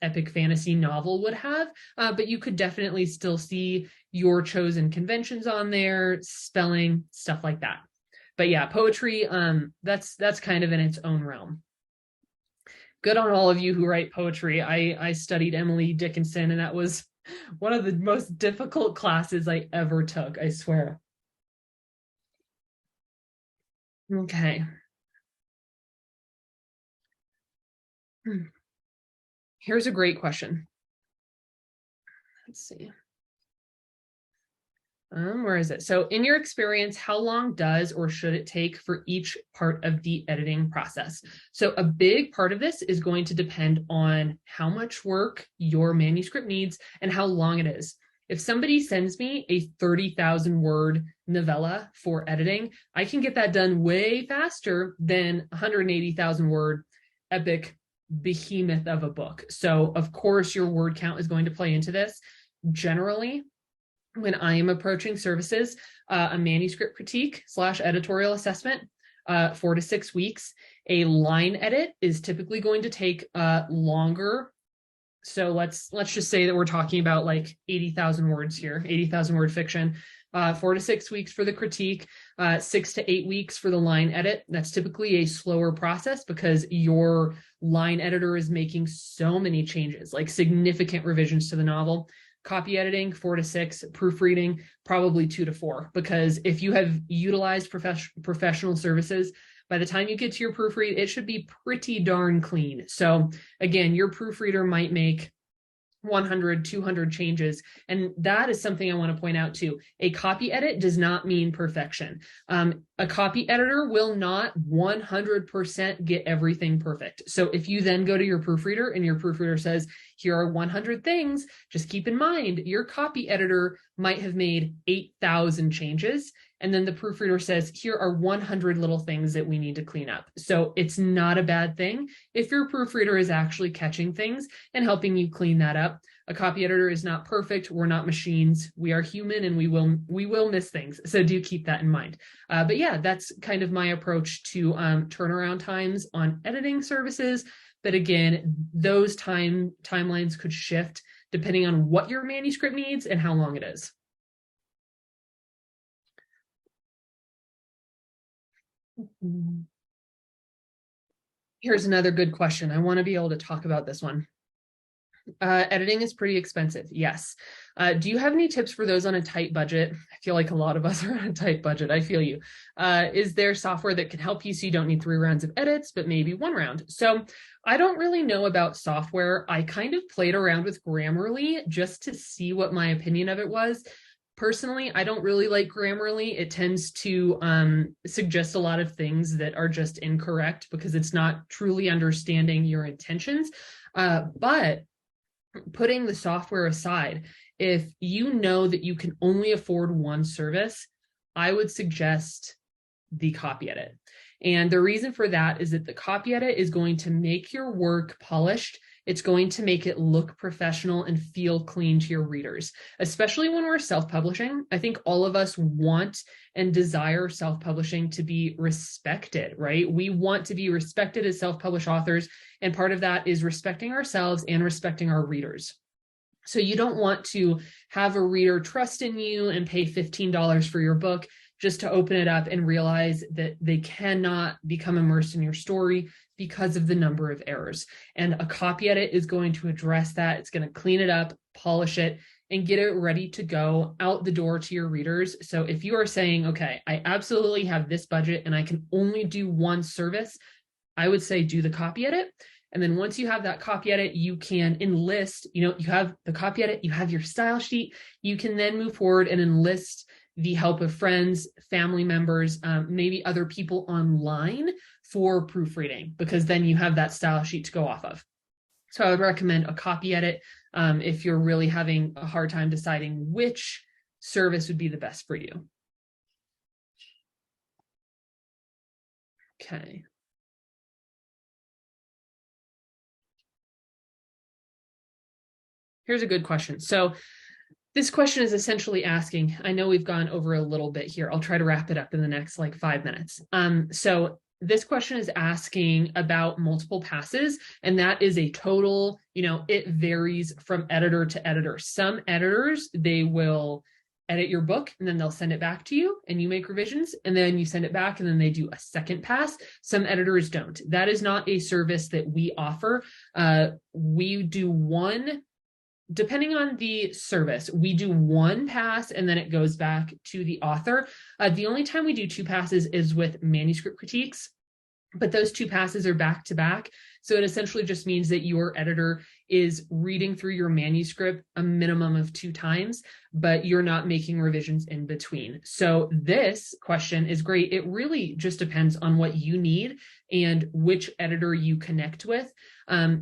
epic fantasy novel would have. But you could definitely still see your chosen conventions on there, spelling, stuff like that. But yeah, poetry, that's kind of in its own realm. Good on all of you who write poetry. I studied Emily Dickinson, and that was one of the most difficult classes I ever took, I swear. Okay. Here's a great question. Let's see. Where is it? So in your experience, how long does or should it take for each part of the editing process? So a big part of this is going to depend on how much work your manuscript needs and how long it is. If somebody sends me a 30,000 word novella for editing, I can get that done way faster than 180,000 word epic behemoth of a book. So of course your word count is going to play into this. Generally, when I am approaching services, a manuscript critique / editorial assessment, 4 to 6 weeks. A line edit is typically going to take longer. So let's just say that we're talking about like 80,000 words here, 80,000 word fiction. 4 to 6 weeks for the critique, 6 to 8 weeks for the line edit. That's typically a slower process because your line editor is making so many changes, like significant revisions to the novel. Copy editing, 4 to 6, proofreading, probably 2 to 4, because if you have utilized professional services, by the time you get to your proofread, it should be pretty darn clean. So again, your proofreader might make 100, 200 changes. And that is something I want to point out too. A copy edit does not mean perfection. A copy editor will not 100% get everything perfect. So if you then go to your proofreader and your proofreader says, here are 100 things, just keep in mind, your copy editor might have made 8,000 changes. And then the proofreader says, here are 100 little things that we need to clean up. So it's not a bad thing if your proofreader is actually catching things and helping you clean that up. A copy editor is not perfect. We're not machines. We are human and we will miss things. So do keep that in mind. But yeah, that's kind of my approach to turnaround times on editing services. But again, those timelines could shift depending on what your manuscript needs and how long it is. Here's another good question. I want to be able to talk about this one. Editing is pretty expensive. Yes. Do you have any tips for those on a tight budget? I feel like a lot of us are on a tight budget. I feel you. Is there software that can help you so you don't need 3 rounds of edits, but maybe 1 round? So I don't really know about software. I kind of played around with Grammarly just to see what my opinion of it was. Personally, I don't really like Grammarly. It tends to suggest a lot of things that are just incorrect because it's not truly understanding your intentions. But putting the software aside, if you know that you can only afford one service, I would suggest the copy edit. And the reason for that is that the copy edit is going to make your work polished. It's going to make it look professional and feel clean to your readers, especially when we're self-publishing. I think all of us want and desire self-publishing to be respected, right? We want to be respected as self-published authors. And part of that is respecting ourselves and respecting our readers. So you don't want to have a reader trust in you and pay $15 for your book just to open it up and realize that they cannot become immersed in your story because of the number of errors. And a copy edit is going to address that. It's going to clean it up, polish it, and get it ready to go out the door to your readers. So if you are saying, okay, I absolutely have this budget and I can only do one service, I would say do the copy edit. And then once you have that copy edit, you can enlist, you have the copy edit, you have your style sheet, you can then move forward and enlist the help of friends, family members, maybe other people online for proofreading, because then you have that style sheet to go off of. So I would recommend a copy edit if you're really having a hard time deciding which service would be the best for you. Okay. Here's a good question. So this question is essentially asking, I know we've gone over a little bit here. I'll try to wrap it up in the next 5 minutes. So this question is asking about multiple passes, and that is a total, it varies from editor to editor. Some editors, they will edit your book and then they'll send it back to you and you make revisions and then you send it back and then they do a second pass. Some editors don't. That is not a service that we offer. We do one. Depending on the service, we do one pass and then it goes back to the author. The only time we do two passes is with manuscript critiques, but those two passes are back to back. So it essentially just means that your editor is reading through your manuscript a minimum of 2 times, but you're not making revisions in between. So this question is great. It really just depends on what you need and which editor you connect with.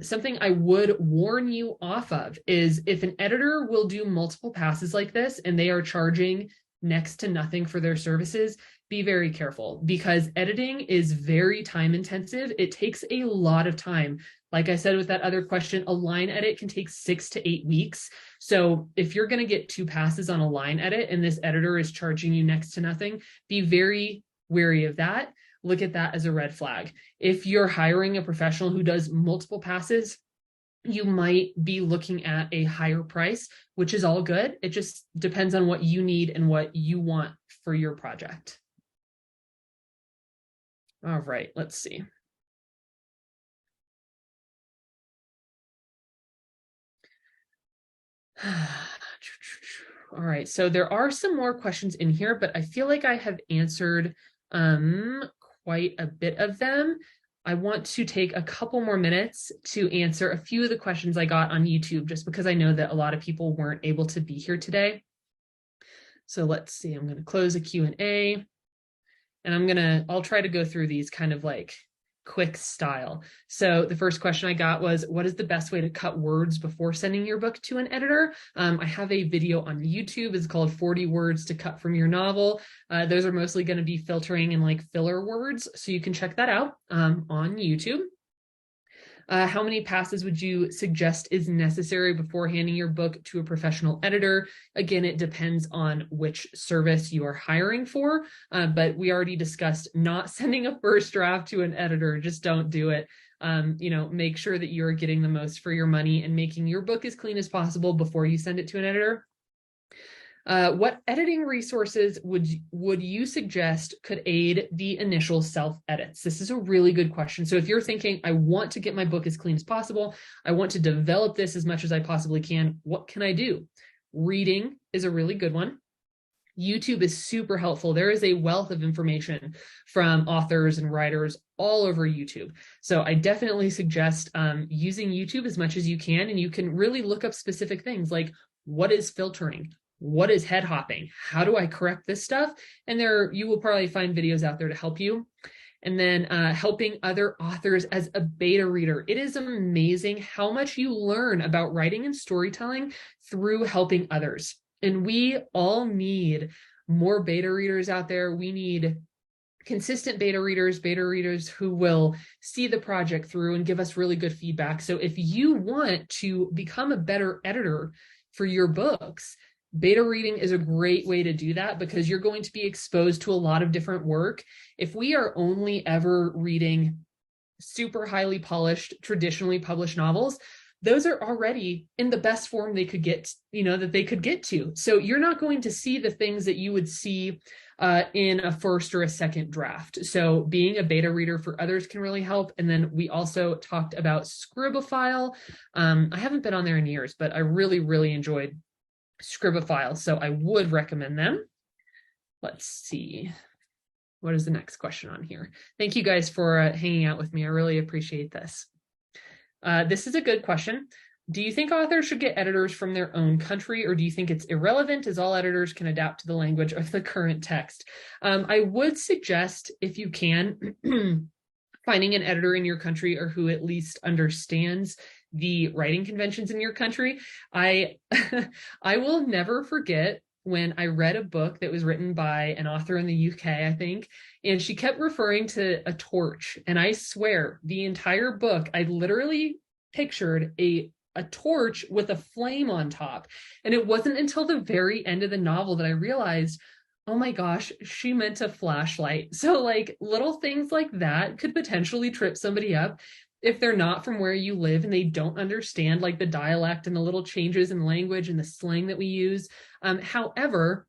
Something I would warn you off of is if an editor will do multiple passes like this and they are charging next to nothing for their services, be very careful, because editing is very time intensive. It takes a lot of time. Like I said with that other question, a line edit can take 6 to 8 weeks. So if you're going to get 2 passes on a line edit and this editor is charging you next to nothing, be very wary of that. Look at that as a red flag. If you're hiring a professional who does multiple passes, you might be looking at a higher price, which is all good. It just depends on what you need and what you want for your project. All right, let's see. All right, so there are some more questions in here, but I feel like I have answered quite a bit of them. I want to take a couple more minutes to answer a few of the questions I got on YouTube, just because I know that a lot of people weren't able to be here today. So let's see, I'm going to close a Q&A. And I'll try to go through these kind of quick style. So the first question I got was, what is the best way to cut words before sending your book to an editor? I have a video on YouTube. It's called 40 Words to Cut from Your Novel. Those are mostly going to be filtering and filler words. So you can check that out on YouTube. How many passes would you suggest is necessary before handing your book to a professional editor? Again, it depends on which service you are hiring for, but we already discussed not sending a first draft to an editor. Just don't do it. Make sure that you're getting the most for your money and making your book as clean as possible before you send it to an editor. What editing resources would you suggest could aid the initial self-edits? This is a really good question. So if you're thinking, I want to get my book as clean as possible, I want to develop this as much as I possibly can, what can I do? Reading is a really good one. YouTube is super helpful. There is a wealth of information from authors and writers all over YouTube. So I definitely suggest using YouTube as much as you can, and you can really look up specific things like, what is filtering? What is head hopping? How do I correct this stuff? And you will probably find videos out there to help you. And then helping other authors as a beta reader. It is amazing how much you learn about writing and storytelling through helping others. And we all need more beta readers out there. We need consistent beta readers who will see the project through and give us really good feedback. So if you want to become a better editor for your books, beta reading is a great way to do that, because you're going to be exposed to a lot of different work. If we are only ever reading super highly polished, traditionally published novels, those are already in the best form they could get, that they could get to. So you're not going to see the things that you would see in a first or a second draft. So being a beta reader for others can really help. And then we also talked about Scribophile. I haven't been on there in years, but I really, really enjoyed Scribophile, so I would recommend them. Let's see. What is the next question on here? Thank you guys for hanging out with me. I really appreciate this. This is a good question. Do you think authors should get editors from their own country, or do you think it's irrelevant as all editors can adapt to the language of the current text? I would suggest, if you can, finding an editor in your country, or who at least understands the writing conventions in your country. I will never forget when I read a book that was written by an author in the UK, I think, and she kept referring to a torch. And I swear, the entire book, I literally pictured a torch with a flame on top. And it wasn't until the very end of the novel that I realized, oh my gosh, she meant a flashlight. So like little things like that could potentially trip somebody up if they're not from where you live and they don't understand like the dialect and the little changes in language and the slang that we use. However,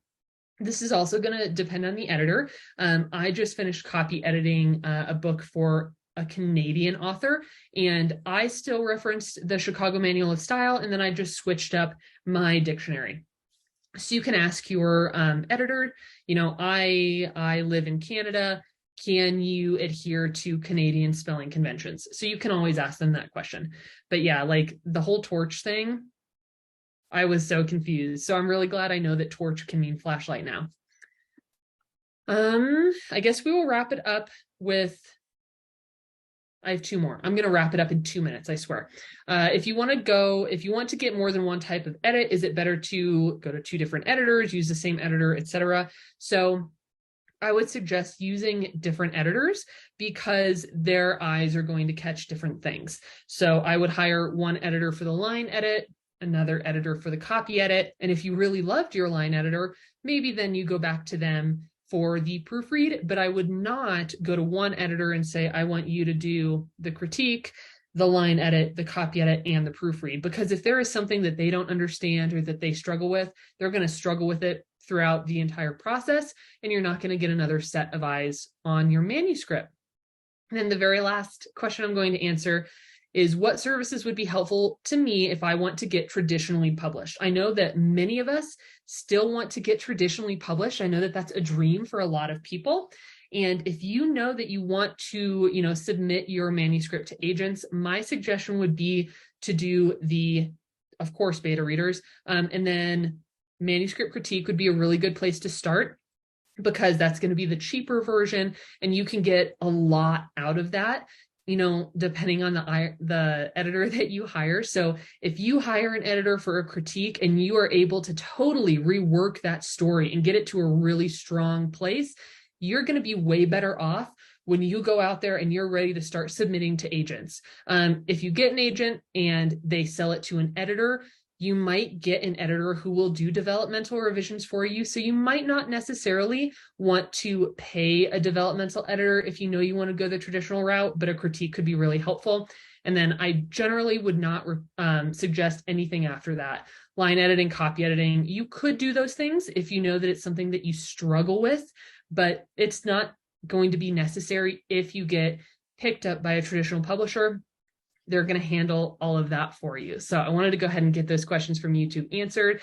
this is also going to depend on the editor. I just finished copy editing a book for a Canadian author, and I still referenced the Chicago Manual of Style, and then I just switched up my dictionary. So you can ask your editor, I live in Canada. Can you adhere to Canadian spelling conventions? So you can always ask them that question. But yeah, like the whole torch thing, I was so confused. So I'm really glad I know that torch can mean flashlight now. I guess we will wrap it up with, I have two more. I'm going to wrap it up in 2 minutes, I swear. If you want to get more than one type of edit, is it better to go to 2 different editors, use the same editor, etc.? So I would suggest using different editors because their eyes are going to catch different things. So I would hire one editor for the line edit, another editor for the copy edit. And if you really loved your line editor, maybe then you go back to them for the proofread, but I would not go to one editor and say, I want you to do the critique, the line edit, the copy edit, and the proofread. Because if there is something that they don't understand or that they struggle with, they're going to struggle with it throughout the entire process, and you're not going to get another set of eyes on your manuscript. And then the very last question I'm going to answer is, what services would be helpful to me if I want to get traditionally published? I know that many of us still want to get traditionally published. I know that that's a dream for a lot of people. And if you know that you want to, submit your manuscript to agents, my suggestion would be to do the, of course, beta readers, and then manuscript critique would be a really good place to start, because that's going to be the cheaper version and you can get a lot out of that, depending on the editor that you hire. So if you hire an editor for a critique and you are able to totally rework that story and get it to a really strong place, you're going to be way better off when you go out there and you're ready to start submitting to agents. If you get an agent and they sell it to an editor, you might get an editor who will do developmental revisions for you. So you might not necessarily want to pay a developmental editor if you know you want to go the traditional route, but a critique could be really helpful. And then I generally would not suggest anything after that. Line editing, copy editing, you could do those things if you know that it's something that you struggle with, but it's not going to be necessary if you get picked up by a traditional publisher. They're going to handle all of that for you. So I wanted to go ahead and get those questions from YouTube answered.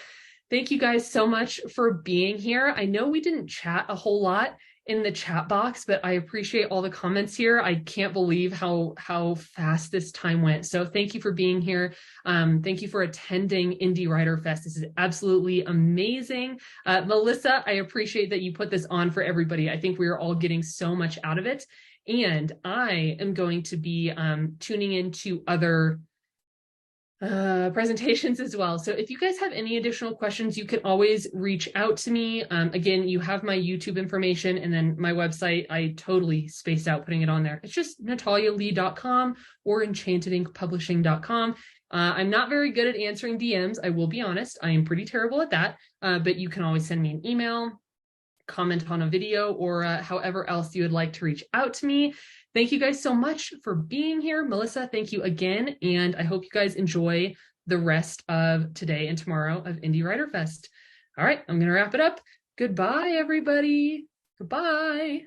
Thank you guys so much for being here. I know we didn't chat a whole lot in the chat box, but I appreciate all the comments here. I can't believe how fast this time went. So thank you for being here. Thank you for attending Indie Writer Fest. This is absolutely amazing. Melissa, I appreciate that you put this on for everybody. I think we are all getting so much out of it. And I am going to be tuning into other presentations as well. So if you guys have any additional questions, you can always reach out to me. Again, you have my YouTube information and then my website. I totally spaced out putting it on there. It's just natalialeigh.com or enchantedinkpublishing.com. I'm not very good at answering DMs. I will be honest. I am pretty terrible at that. But you can always send me an email, comment on a video, or however else you would like to reach out to me. Thank you guys so much for being here. Melissa, thank you again. And I hope you guys enjoy the rest of today and tomorrow of Indie Writer Fest. All right, I'm going to wrap it up. Goodbye, everybody. Goodbye.